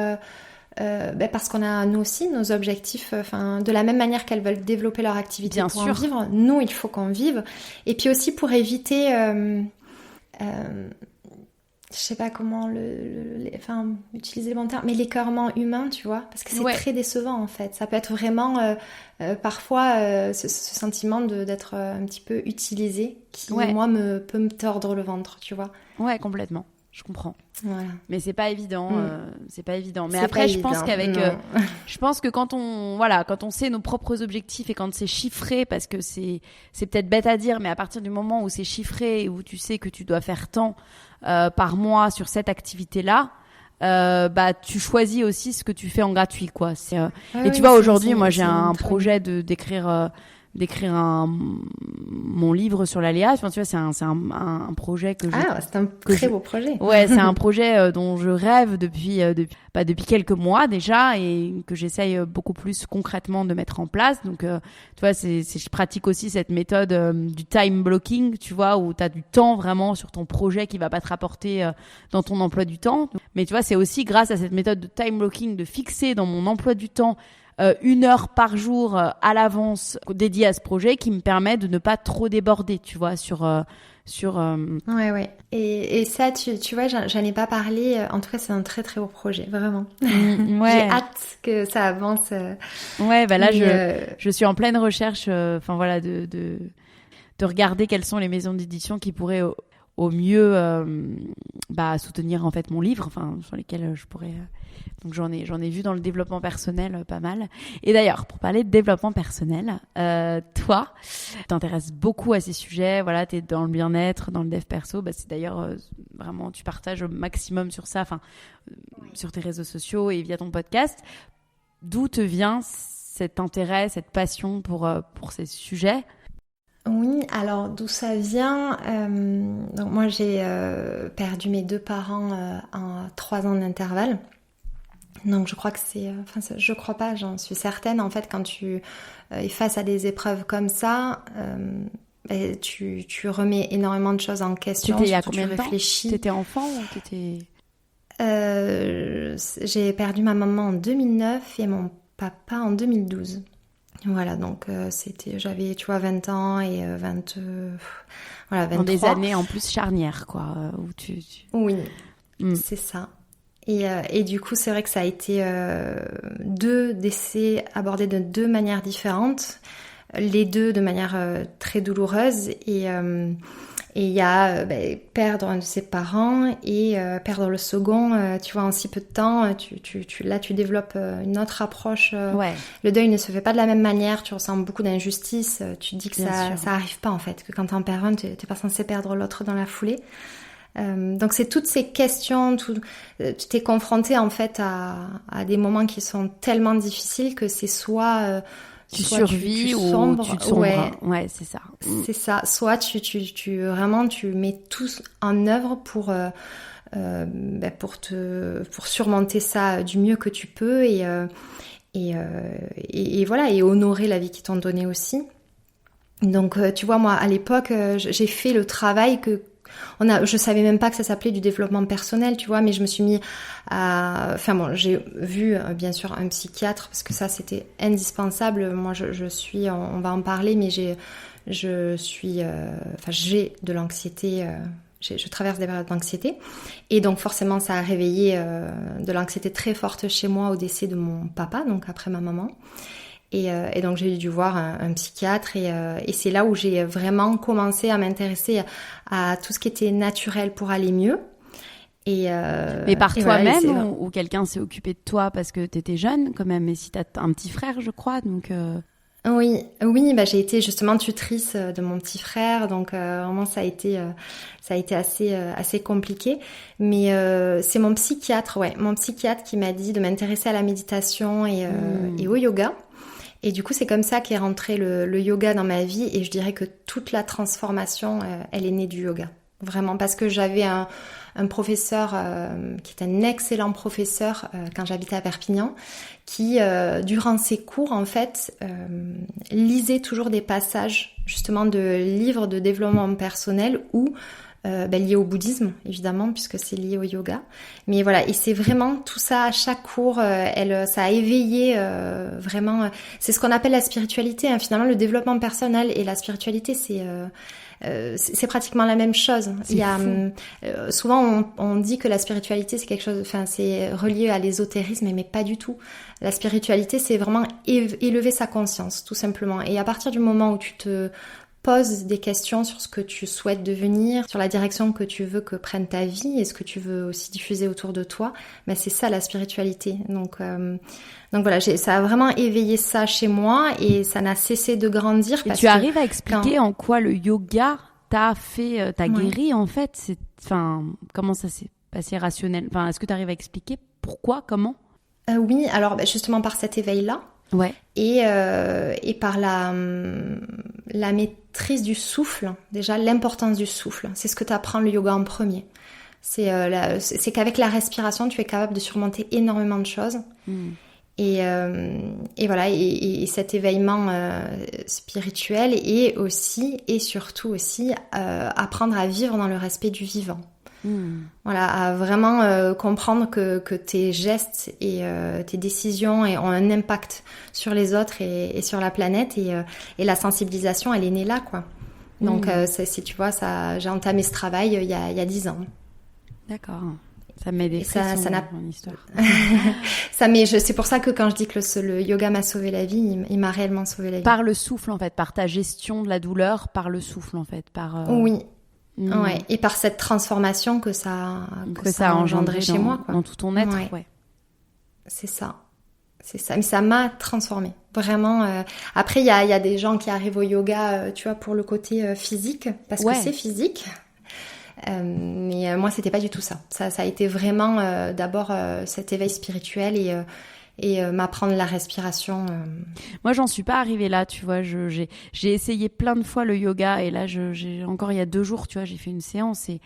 parce qu'on a nous aussi nos objectifs, de la même manière qu'elles veulent développer leur activité bien pour sûr. en vivre, nous il faut qu'on vive, et puis aussi pour éviter je sais pas comment utiliser le bon terme, mais l'écœurement humain, tu vois, parce que c'est très décevant en fait. Ça peut être vraiment parfois ce sentiment d'être un petit peu utilisé qui moi peut me tordre le ventre, tu vois. Ouais, complètement. Je comprends. Voilà. Mais c'est pas évident, c'est pas évident. Mais après, je pense je pense que quand on sait nos propres objectifs et quand c'est chiffré, parce que c'est peut-être bête à dire, mais à partir du moment où c'est chiffré et où tu sais que tu dois faire tant par mois sur cette activité-là, tu choisis aussi ce que tu fais en gratuit, quoi. Et tu vois, aujourd'hui, moi, j'ai un projet d'écrire mon livre sur l'aléa. Enfin, tu vois, c'est un projet que c'est un très beau projet. Ouais, c'est un projet dont je rêve depuis quelques mois déjà et que j'essaye beaucoup plus concrètement de mettre en place. Donc, tu vois, je pratique aussi cette méthode du time blocking, tu vois, où tu as du temps vraiment sur ton projet qui va pas te rapporter dans ton emploi du temps. Mais tu vois, c'est aussi grâce à cette méthode de time blocking de fixer dans mon emploi du temps 1 heure par jour à l'avance dédiée à ce projet qui me permet de ne pas trop déborder, tu vois, sur Ouais. Et ça, tu vois, j'en ai pas parlé. En tout cas, c'est un très très beau projet, vraiment. Ouais. J'ai hâte que ça avance. Ouais, là, je suis en pleine recherche, de regarder quelles sont les maisons d'édition qui pourraient au mieux soutenir en fait mon livre, sur lesquels je pourrais. Donc j'en ai vu dans le développement personnel pas mal. Et d'ailleurs, pour parler de développement personnel, toi, tu t'intéresses beaucoup à ces sujets. Voilà, t'es dans le bien-être, dans le dev perso. C'est d'ailleurs vraiment, tu partages au maximum sur ça, sur tes réseaux sociaux et via ton podcast. D'où te vient cet intérêt, cette passion pour ces sujets? Oui, alors d'où ça vient donc moi j'ai perdu mes 2 parents en 3 ans d'intervalle. Donc je crois que je crois pas, j'en suis certaine. En fait, quand tu es face à des épreuves comme ça, tu remets énormément de choses en question. C'était il y a combien de temps ? Réfléchis. T'étais enfant ou t'étais... J'ai perdu ma maman en 2009 et mon papa en 2012. Voilà, donc j'avais, tu vois, 20 ans et 23. Dans des années en plus charnières, quoi. Oui, c'est ça. Et du coup, c'est vrai que ça a été 2 décès abordés de 2 manières différentes, les 2 de manière très douloureuse. Et il y a perdre un de ses parents et perdre le second, tu vois, en si peu de temps, tu développes une autre approche. Le deuil ne se fait pas de la même manière, tu ressens beaucoup d'injustice, tu te dis que ça arrive pas en fait, que quand t'en perds un, t'es pas censé perdre l'autre dans la foulée. Donc c'est toutes ces questions, tu t'es confronté en fait à des moments qui sont tellement difficiles que c'est soit tu survis tu ou sombres, tu te sombres. Ouais, c'est ça. C'est ça. Soit tu vraiment tu mets tout en œuvre pour surmonter ça du mieux que tu peux et voilà, et honorer la vie qu'ils t'ont donnée aussi. Donc tu vois, moi à l'époque j'ai fait le travail Je savais même pas que ça s'appelait du développement personnel, tu vois, mais je me suis mis j'ai vu bien sûr un psychiatre parce que ça c'était indispensable. Moi on va en parler, mais j'ai de l'anxiété. Je traverse des périodes d'anxiété et donc forcément ça a réveillé de l'anxiété très forte chez moi au décès de mon papa, donc après ma maman. Et donc j'ai dû voir un psychiatre et c'est là où j'ai vraiment commencé à m'intéresser à tout ce qui était naturel pour aller mieux. Mais par toi-même ou quelqu'un s'est occupé de toi parce que t'étais jeune quand même, et si t'as un petit frère je crois, donc... Oui, j'ai été justement tutrice de mon petit frère, donc vraiment ça a été assez compliqué. Mais c'est mon psychiatre qui m'a dit de m'intéresser à la méditation et au yoga. Et du coup, c'est comme ça qu'est rentré le yoga dans ma vie. Et je dirais que toute la transformation, elle est née du yoga. Vraiment, parce que j'avais un professeur qui est un excellent professeur quand j'habitais à Perpignan, qui, durant ses cours, en fait, lisait toujours des passages, justement, de livres de développement personnel ou liés au bouddhisme, évidemment, puisque c'est lié au yoga. Mais voilà, et c'est vraiment tout ça, à chaque cours, ça a éveillé vraiment... c'est ce qu'on appelle la spiritualité, hein. Finalement, le développement personnel et la spiritualité, c'est pratiquement la même chose. Souvent on dit que la spiritualité c'est quelque chose, c'est relié à l'ésotérisme, mais pas du tout. La spiritualité c'est vraiment élever sa conscience, tout simplement. Et à partir du moment où tu te poses des questions sur ce que tu souhaites devenir, sur la direction que tu veux que prenne ta vie et ce que tu veux aussi diffuser autour de toi, c'est ça la spiritualité. Donc voilà, ça a vraiment éveillé ça chez moi et ça n'a cessé de grandir. Et tu arrives à expliquer en quoi le yoga t'a guéri en fait, comment ça s'est passé rationnel, est-ce que tu arrives à expliquer pourquoi, comment? Oui, alors justement par cet éveil-là. Ouais. Et par la maîtrise du souffle, déjà l'importance du souffle, c'est ce que t'apprend le yoga en premier. C'est qu'avec la respiration, tu es capable de surmonter énormément de choses. Et voilà, et cet éveillement spirituel et surtout aussi apprendre à vivre dans le respect du vivant. Voilà, à vraiment comprendre que tes gestes et tes décisions ont un impact sur les autres et sur la planète, et la sensibilisation elle est née là, quoi. Donc tu vois, j'ai entamé ce travail il y a 10 ans. D'accord. Ça m'aide des mon histoire. C'est pour ça que quand je dis que le yoga m'a sauvé la vie, il m'a réellement sauvé la vie. Par le souffle en fait, par ta gestion de la douleur, par le souffle en fait, Oui. Ouais, et par cette transformation que ça a engendré chez moi, quoi. Dans tout ton être, ouais. C'est ça. Mais ça m'a transformée. Vraiment. Après, il y a des gens qui arrivent au yoga, tu vois, pour le côté physique, parce que c'est physique. Mais moi, c'était pas du tout ça. Ça a été vraiment d'abord cet éveil spirituel et m'apprendre la respiration. Moi, j'en suis pas arrivée là, tu vois. J'ai essayé plein de fois le yoga, et là, encore il y a 2 jours, tu vois, j'ai fait une séance et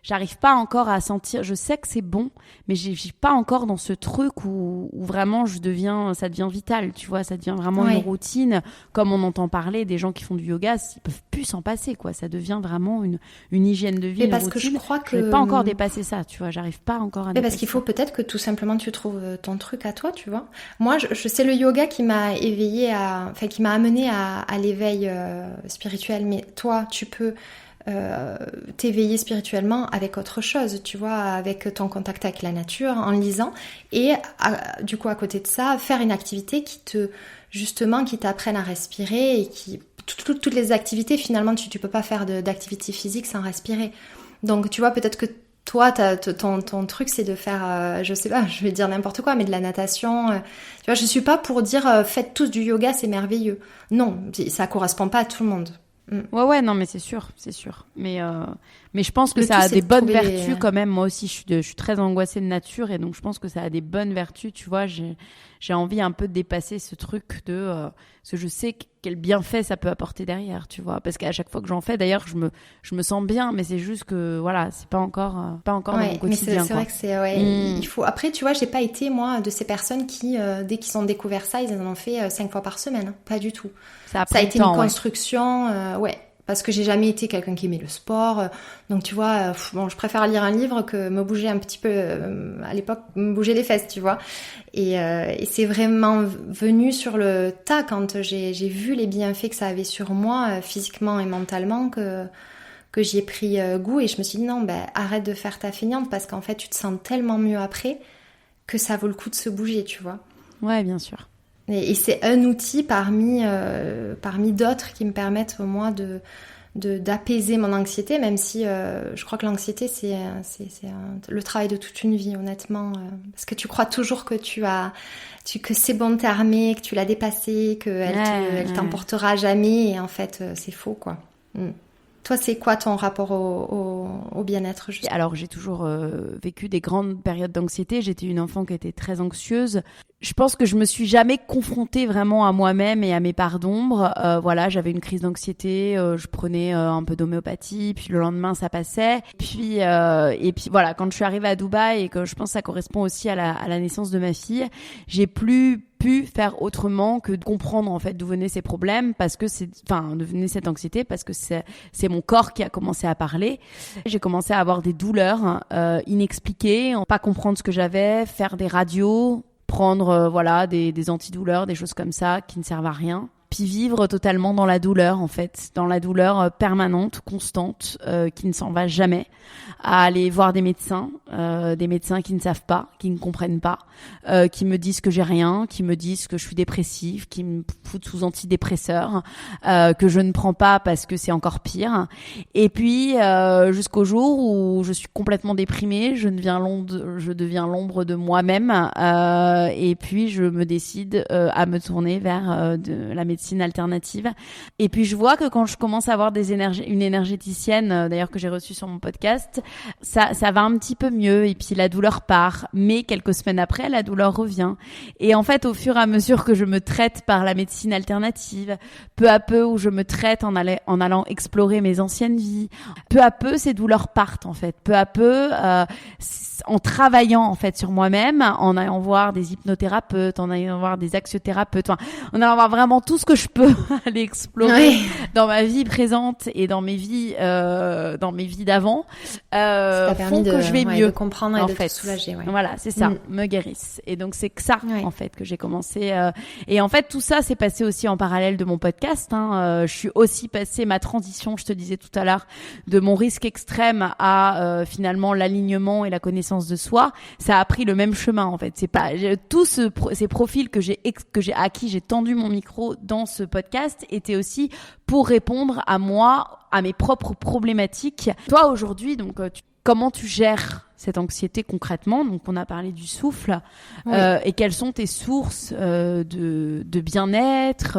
j'arrive pas encore à sentir. Je sais que c'est bon, mais je suis pas encore dans ce truc où vraiment ça devient vital, tu vois. Ça devient vraiment une routine, comme on entend parler des gens qui font du yoga, ils peuvent plus s'en passer, quoi. Ça devient vraiment une hygiène de vie, mais parce une routine. Que je crois que je n'ai pas encore dépassé ça, tu vois. J'arrive pas encore à dépasser. Parce qu'il faut peut-être que tout simplement tu trouves ton truc à toi, tu vois. Moi, c'est le yoga qui m'a qui m'a amené à l'éveil spirituel. Mais toi, tu peux t'éveiller spirituellement avec autre chose, tu vois, avec ton contact avec la nature, en lisant, et du coup à côté de ça, faire une activité qui t'apprenne à respirer, et toutes les activités, finalement, tu peux pas faire d'activité physique sans respirer. Donc tu vois, peut-être que toi, ton truc, c'est de faire, je sais pas, je vais dire n'importe quoi, mais de la natation. Tu vois, je suis pas pour dire faites tous du yoga, c'est merveilleux. Non, ça correspond pas à tout le monde. Ouais, non, mais c'est sûr. Mais je pense que ça a des bonnes vertus quand même. Moi aussi, je suis très angoissée de nature, et donc je pense que ça a des bonnes vertus, tu vois. J'ai envie un peu de dépasser ce truc parce que je sais quel bienfait ça peut apporter derrière, tu vois. Parce qu'à chaque fois que j'en fais, d'ailleurs, je me sens bien, mais c'est juste que voilà, c'est pas encore dans mon quotidien. Mais c'est vrai que c'est il faut. Après, tu vois, j'ai pas été moi de ces personnes qui dès qu'ils ont découvert ça, ils en ont fait 5 fois par semaine. Pas du tout. Ça a été une construction, parce que j'ai jamais été quelqu'un qui aimait le sport. Donc tu vois, je préfère lire un livre que me bouger un petit peu, à l'époque, me bouger les fesses, tu vois. Et c'est vraiment venu sur le tas quand j'ai vu les bienfaits que ça avait sur moi, physiquement et mentalement, que j'y ai pris goût. Et je me suis dit, non, arrête de faire ta feignante, parce qu'en fait, tu te sens tellement mieux après que ça vaut le coup de se bouger, tu vois. Ouais, bien sûr. Et c'est un outil parmi d'autres qui me permettent, moi, d'apaiser mon anxiété, même si je crois que l'anxiété, c'est le travail de toute une vie, honnêtement. Parce que tu crois toujours que que c'est bon, t'es armé, que tu l'as dépassé, qu'elle t'emportera jamais, et en fait, c'est faux, quoi. Toi, c'est quoi ton rapport au bien-être, juste ? Alors, j'ai toujours vécu des grandes périodes d'anxiété. J'étais une enfant qui était très anxieuse. Je pense que je me suis jamais confrontée vraiment à moi-même et à mes parts d'ombre. Voilà, j'avais une crise d'anxiété, je prenais un peu d'homéopathie, puis le lendemain ça passait. Et puis voilà, quand je suis arrivée à Dubaï et que je pense que ça correspond aussi à la naissance de ma fille, j'ai plus pu faire autrement que de comprendre en fait d'où venaient ces problèmes, d'où venait cette anxiété, parce que c'est mon corps qui a commencé à parler. J'ai commencé à avoir des douleurs inexpliquées, pas comprendre ce que j'avais, faire des radios, prendre des antidouleurs, des choses comme ça qui ne servent à rien. Puis vivre totalement dans la douleur, en fait, dans la douleur permanente, constante, qui ne s'en va jamais, à aller voir des médecins qui ne savent pas, qui ne comprennent pas, qui me disent que j'ai rien, qui me disent que je suis dépressive, qui me foutent sous antidépresseurs, que je ne prends pas parce que c'est encore pire. Et puis jusqu'au jour où je suis complètement déprimée, je deviens l'ombre de moi-même, et puis je me décide à me tourner vers de la médecine alternative. Et puis je vois que quand je commence à avoir une énergéticienne, d'ailleurs que j'ai reçue sur mon podcast, ça va un petit peu mieux, et puis la douleur part. Mais quelques semaines après, la douleur revient. Et en fait, au fur et à mesure que je me traite par la médecine alternative, peu à peu, où je me traite en allant explorer mes anciennes vies, peu à peu, ces douleurs partent en fait. Peu à peu, en travaillant en fait sur moi-même, en allant voir des hypnothérapeutes, en allant voir des axiothérapeutes, en allant voir vraiment tout ce que je peux aller explorer dans ma vie présente et dans mes vies d'avant, font que je vais mieux, de comprendre et de te soulager. Voilà, c'est ça, me guérissent. Et donc c'est que ça en fait que j'ai commencé. Et en fait tout ça s'est passé aussi en parallèle de mon podcast. Je suis aussi passée ma transition, je te disais tout à l'heure, de mon risque extrême à finalement l'alignement et la connaissance de soi. Ça a pris le même chemin en fait. C'est pas tous ces profils à qui j'ai tendu mon micro dans ce podcast étaient aussi pour répondre à moi, à mes propres problématiques. Toi aujourd'hui, donc comment tu gères cette anxiété concrètement ? Donc on a parlé du souffle, et quelles sont tes sources de bien-être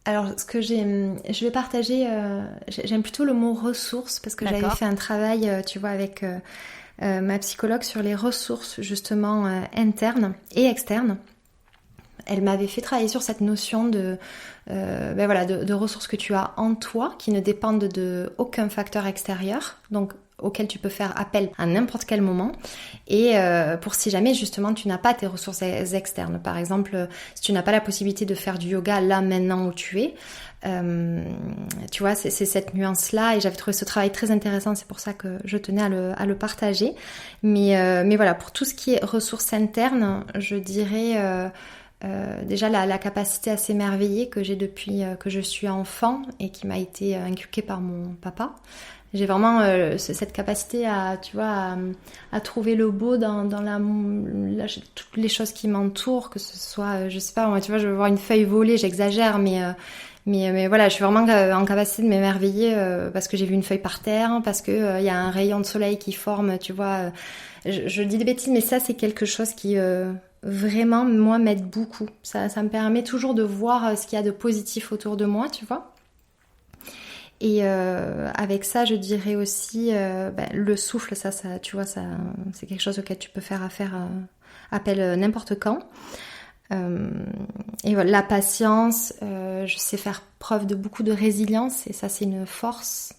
Alors, je vais partager, j'aime plutôt le mot ressources, parce que j'avais fait un travail, tu vois, avec ma psychologue sur les ressources justement internes et externes. Elle m'avait fait travailler sur cette notion de ressources que tu as en toi, qui ne dépendent de aucun facteur extérieur, donc auquel tu peux faire appel à n'importe quel moment, et pour si jamais justement tu n'as pas tes ressources externes. Par exemple, si tu n'as pas la possibilité de faire du yoga là maintenant où tu es, tu vois, c'est cette nuance-là, et j'avais trouvé ce travail très intéressant, c'est pour ça que je tenais à le partager. Mais voilà, pour tout ce qui est ressources internes, je dirais déjà la capacité à s'émerveiller que j'ai depuis que je suis enfant et qui m'a été inculquée par mon papa. J'ai vraiment cette capacité à trouver le beau dans toutes les choses qui m'entourent, que ce soit, je sais pas, moi, tu vois, je vais voir une feuille voler, j'exagère, mais voilà, je suis vraiment en capacité de m'émerveiller parce que j'ai vu une feuille par terre, parce que y a un rayon de soleil qui forme, tu vois. Je dis des bêtises, mais ça, c'est quelque chose qui vraiment, moi, m'aide beaucoup. Ça me permet toujours de voir ce qu'il y a de positif autour de moi, tu vois. Et avec ça, je dirais aussi le souffle, ça, tu vois, ça, c'est quelque chose auquel tu peux faire appel n'importe quand. Et voilà, la patience, je sais faire preuve de beaucoup de résilience, et ça, c'est une force.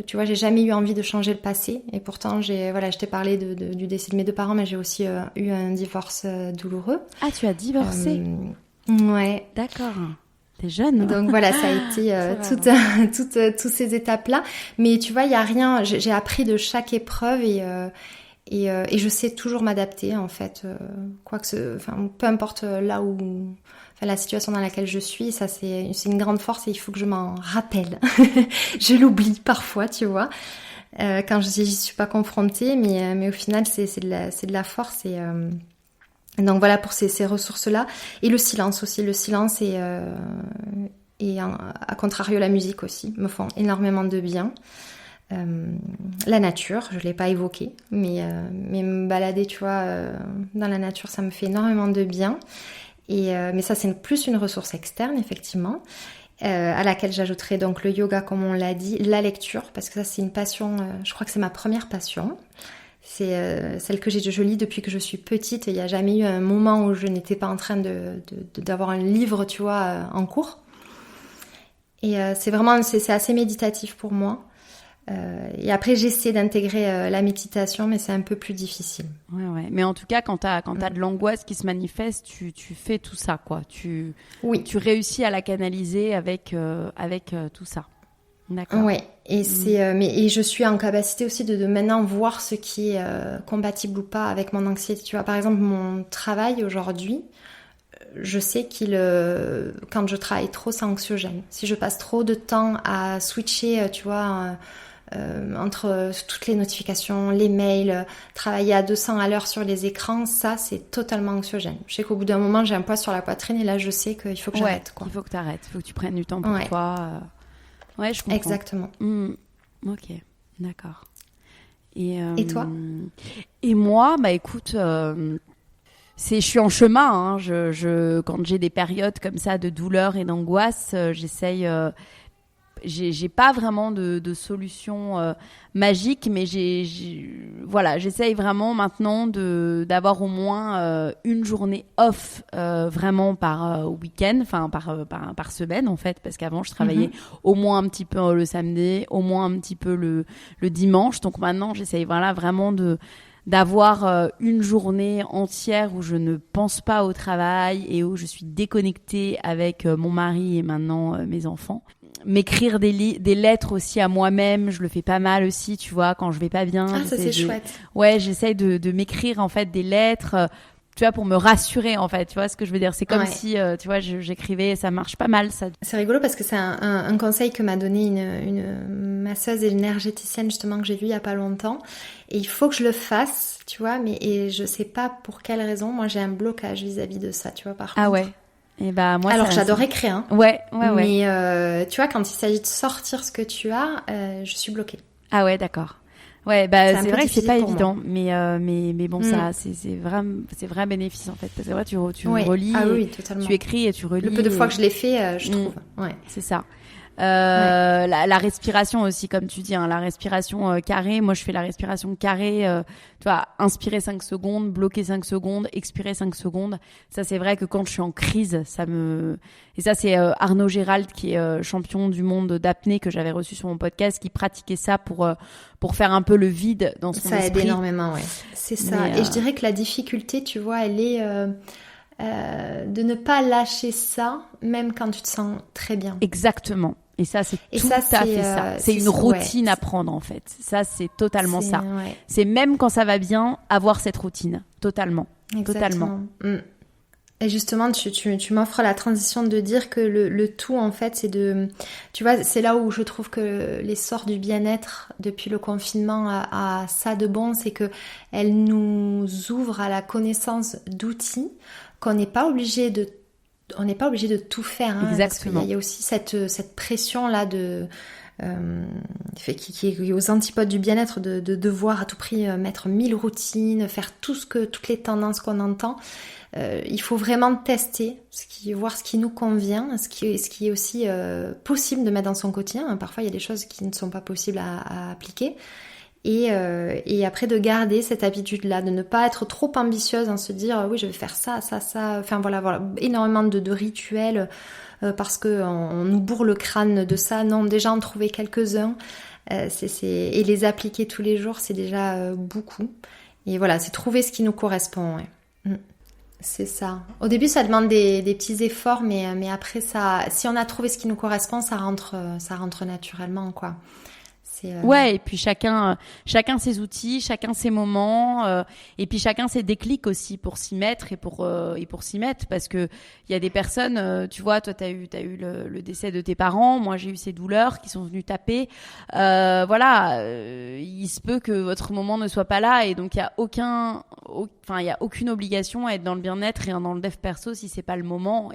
Tu vois, j'ai jamais eu envie de changer le passé, et pourtant je t'ai parlé du décès de mes deux parents, mais j'ai aussi eu un divorce douloureux. Ah, tu as divorcé? Ouais. D'accord. T'es jeune. Donc voilà, ça a été toutes ces étapes-là. Mais tu vois, il y a rien. J'ai appris de chaque épreuve et je sais toujours m'adapter en fait. Peu importe là où, la situation dans laquelle je suis, ça c'est une grande force et il faut que je m'en rappelle. Je l'oublie parfois, tu vois, quand j'y suis pas confrontée, mais au final c'est de la force et donc voilà pour ces ressources-là. Et le silence aussi. Le silence et à contrario la musique aussi me font énormément de bien. La nature, je l'ai pas évoqué, mais me balader, tu vois, dans la nature, ça me fait énormément de bien. Mais ça, c'est plus une ressource externe, effectivement, à laquelle j'ajouterai donc le yoga, comme on l'a dit, la lecture, parce que ça, c'est une passion, je crois que c'est ma première passion. C'est celle que je lis depuis que je suis petite. Il n'y a jamais eu un moment où je n'étais pas en train d'avoir un livre, tu vois, en cours. Et c'est assez méditatif pour moi. Et après, j'essaie d'intégrer la méditation, mais c'est un peu plus difficile. Ouais. Mais en tout cas, quand t'as de l'angoisse qui se manifeste, tu fais tout ça, quoi. Tu réussis à la canaliser avec tout ça. D'accord. Ouais. Et et je suis en capacité aussi de maintenant voir ce qui est compatible ou pas avec mon anxiété. Tu vois, par exemple, mon travail aujourd'hui, je sais quand je travaille trop, c'est anxiogène. Si je passe trop de temps à switcher, tu vois, entre toutes les notifications, les mails, travailler à 200 à l'heure sur les écrans, ça c'est totalement anxiogène. Je sais qu'au bout d'un moment j'ai un poids sur la poitrine et là je sais qu'il faut que j'arrête. Il faut que tu arrêtes, il faut que tu prennes du temps pour toi. Ouais, je comprends. Exactement. Ok, d'accord. Et toi? Et moi, bah écoute, je suis en chemin. Quand j'ai des périodes comme ça de douleur et d'angoisse, j'essaye. J'ai pas vraiment de solution magique, mais j'essaye vraiment maintenant d'avoir au moins une journée off vraiment par week-end, enfin par semaine en fait, parce qu'avant je travaillais au moins un petit peu le samedi, au moins un petit peu le dimanche. Donc maintenant j'essaye vraiment d'avoir une journée entière où je ne pense pas au travail et où je suis déconnectée avec mon mari et maintenant mes enfants. M'écrire des lettres aussi à moi-même, je le fais pas mal aussi, tu vois, quand je vais pas bien. Ah, ça c'est chouette. Ouais, j'essaye de m'écrire en fait des lettres, tu vois, pour me rassurer en fait, tu vois ce que je veux dire. C'est comme si, tu vois, j'écrivais, ça marche pas mal ça. C'est rigolo parce que c'est un conseil que m'a donné une masseuse énergéticienne justement que j'ai vue il y a pas longtemps. Et il faut que je le fasse, tu vois, et je sais pas pour quelle raison. Moi, j'ai un blocage vis-à-vis de ça, tu vois, par contre. Ah ouais. Et bah, moi, alors j'adore écrire, hein. Ouais. Mais tu vois, quand il s'agit de sortir ce que tu as, je suis bloquée. Ah ouais, d'accord. Ouais, bah c'est vrai que c'est pas évident, moi. mais bon, ça, c'est vrai bénéfice en fait, parce que vrai, tu relis, totalement. Tu écris et tu relis. Le peu de fois que je l'ai fait, je trouve. Ouais. C'est ça. La respiration aussi, comme tu dis, hein, la respiration carrée. Moi, je fais la respiration carrée. Tu vois, inspirer 5 secondes, bloquer 5 secondes, expirer 5 secondes. Ça, c'est vrai que quand je suis en crise, et ça, c'est Arnaud Gérald, qui est champion du monde d'apnée, que j'avais reçu sur mon podcast, qui pratiquait ça pour faire un peu le vide dans son esprit. Ça aide énormément, ouais. C'est ça. Et je dirais que la difficulté, tu vois, elle est de ne pas lâcher ça, même quand tu te sens très bien. Exactement. Et ça, c'est tout à fait ça. C'est une routine à prendre, en fait. Ça, c'est totalement ça. Ouais. C'est même quand ça va bien, avoir cette routine. Totalement. Exactement. Totalement. Et justement, tu m'offres la transition de dire que le tout, en fait, c'est de... Tu vois, c'est là où je trouve que l'essor du bien-être depuis le confinement a ça de bon, c'est que elle nous ouvre à la connaissance d'outils qu'on n'est pas obligé de tout faire. Hein, exactement. Il y a aussi cette pression-là qui est aux antipodes du bien-être, de devoir à tout prix mettre 1000 routines, faire toutes les tendances qu'on entend. Il faut vraiment tester, voir ce qui nous convient, ce qui est aussi possible de mettre dans son quotidien. Parfois, il y a des choses qui ne sont pas possibles à appliquer. Et après de garder cette habitude-là, de ne pas être trop ambitieuse en se dire oui je vais faire ça. Enfin voilà, énormément de rituels parce que on nous bourre le crâne de ça. Non, déjà en trouver quelques-uns et les appliquer tous les jours, c'est déjà beaucoup. Et voilà, c'est trouver ce qui nous correspond. Ouais. C'est ça. Au début, ça demande des petits efforts, mais après, ça, si on a trouvé ce qui nous correspond, ça rentre naturellement, quoi. Ouais, et puis chacun ses outils, chacun ses moments, et puis chacun ses déclics aussi pour s'y mettre et pour s'y mettre, parce que il y a des personnes, tu vois, toi t'as eu le décès de tes parents, moi j'ai eu ces douleurs qui sont venues taper, voilà, il se peut que votre moment ne soit pas là, et donc il y a aucune obligation à être dans le bien-être et dans le dev perso si c'est pas le moment,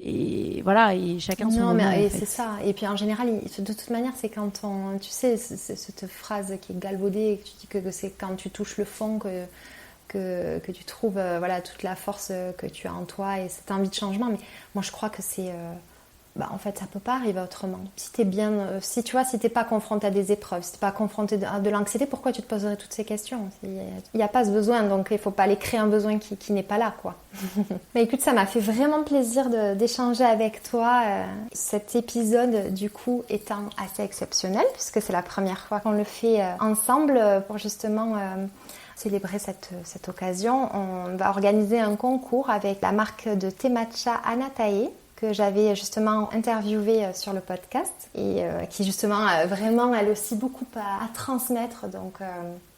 et voilà, et chacun son moment. Non, mais en fait. c'est ça. Et puis en général, de toute manière, c'est quand tu sais, cette phrase qui est galvaudée, que tu dis que c'est quand tu touches le fond que tu trouves voilà, toute la force que tu as en toi et cette envie de changement. Mais moi, je crois que c'est... en fait, ça peut pas arriver autrement. Si t'es bien, si t'es pas confronté à des épreuves, si t'es pas confronté à de l'anxiété, pourquoi tu te poserais toutes ces questions? Il n'y a pas ce besoin, donc il faut pas aller créer un besoin qui n'est pas là, quoi. Mais écoute, ça m'a fait vraiment plaisir d'échanger avec toi. Cet épisode, du coup, étant assez exceptionnel, puisque c'est la première fois qu'on le fait ensemble pour justement célébrer cette occasion. On va organiser un concours avec la marque de thé matcha Anatae, que j'avais justement interviewée sur le podcast et qui justement a vraiment elle aussi beaucoup à transmettre. Donc,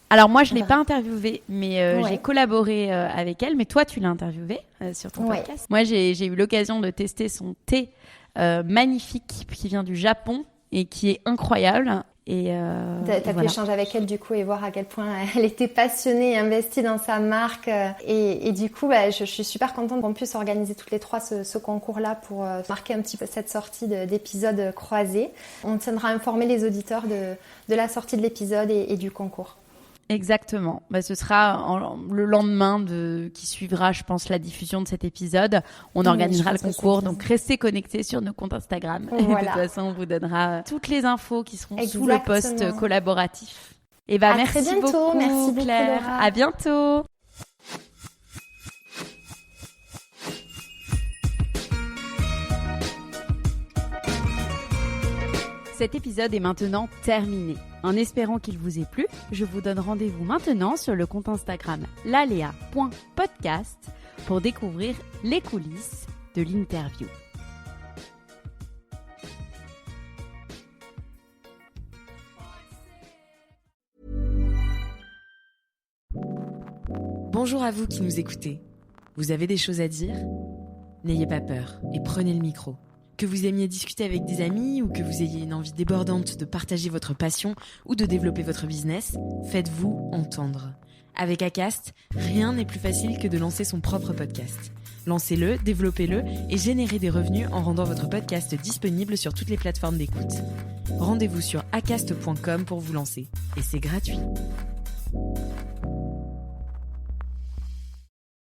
alors moi je ne l'ai pas interviewée, mais j'ai collaboré avec elle, mais toi tu l'as interviewée sur ton podcast. Moi j'ai eu l'occasion de tester son thé magnifique qui vient du Japon et qui est incroyable. T'as pu échanger avec elle du coup et voir à quel point elle était passionnée et investie dans sa marque et du coup je suis super contente qu'on puisse organiser toutes les trois ce concours-là pour marquer un petit peu cette sortie d'épisode croisé. On tiendra à informer les auditeurs de la sortie de l'épisode et du concours. Exactement. Ce sera le lendemain qui suivra, je pense, la diffusion de cet épisode. On organisera le concours, donc restez connectés sur nos comptes Instagram. Voilà. De toute façon, on vous donnera toutes les infos qui seront sous le post collaboratif. Et merci beaucoup, Claire. Laura. À bientôt. Cet épisode est maintenant terminé. En espérant qu'il vous ait plu, je vous donne rendez-vous maintenant sur le compte Instagram lalea.podcast pour découvrir les coulisses de l'interview. Bonjour à vous qui nous écoutez. Vous avez des choses à dire ? N'ayez pas peur et prenez le micro. Que vous aimiez discuter avec des amis ou que vous ayez une envie débordante de partager votre passion ou de développer votre business, faites-vous entendre. Avec Acast, rien n'est plus facile que de lancer son propre podcast. Lancez-le, développez-le et générez des revenus en rendant votre podcast disponible sur toutes les plateformes d'écoute. Rendez-vous sur acast.com pour vous lancer. Et c'est gratuit.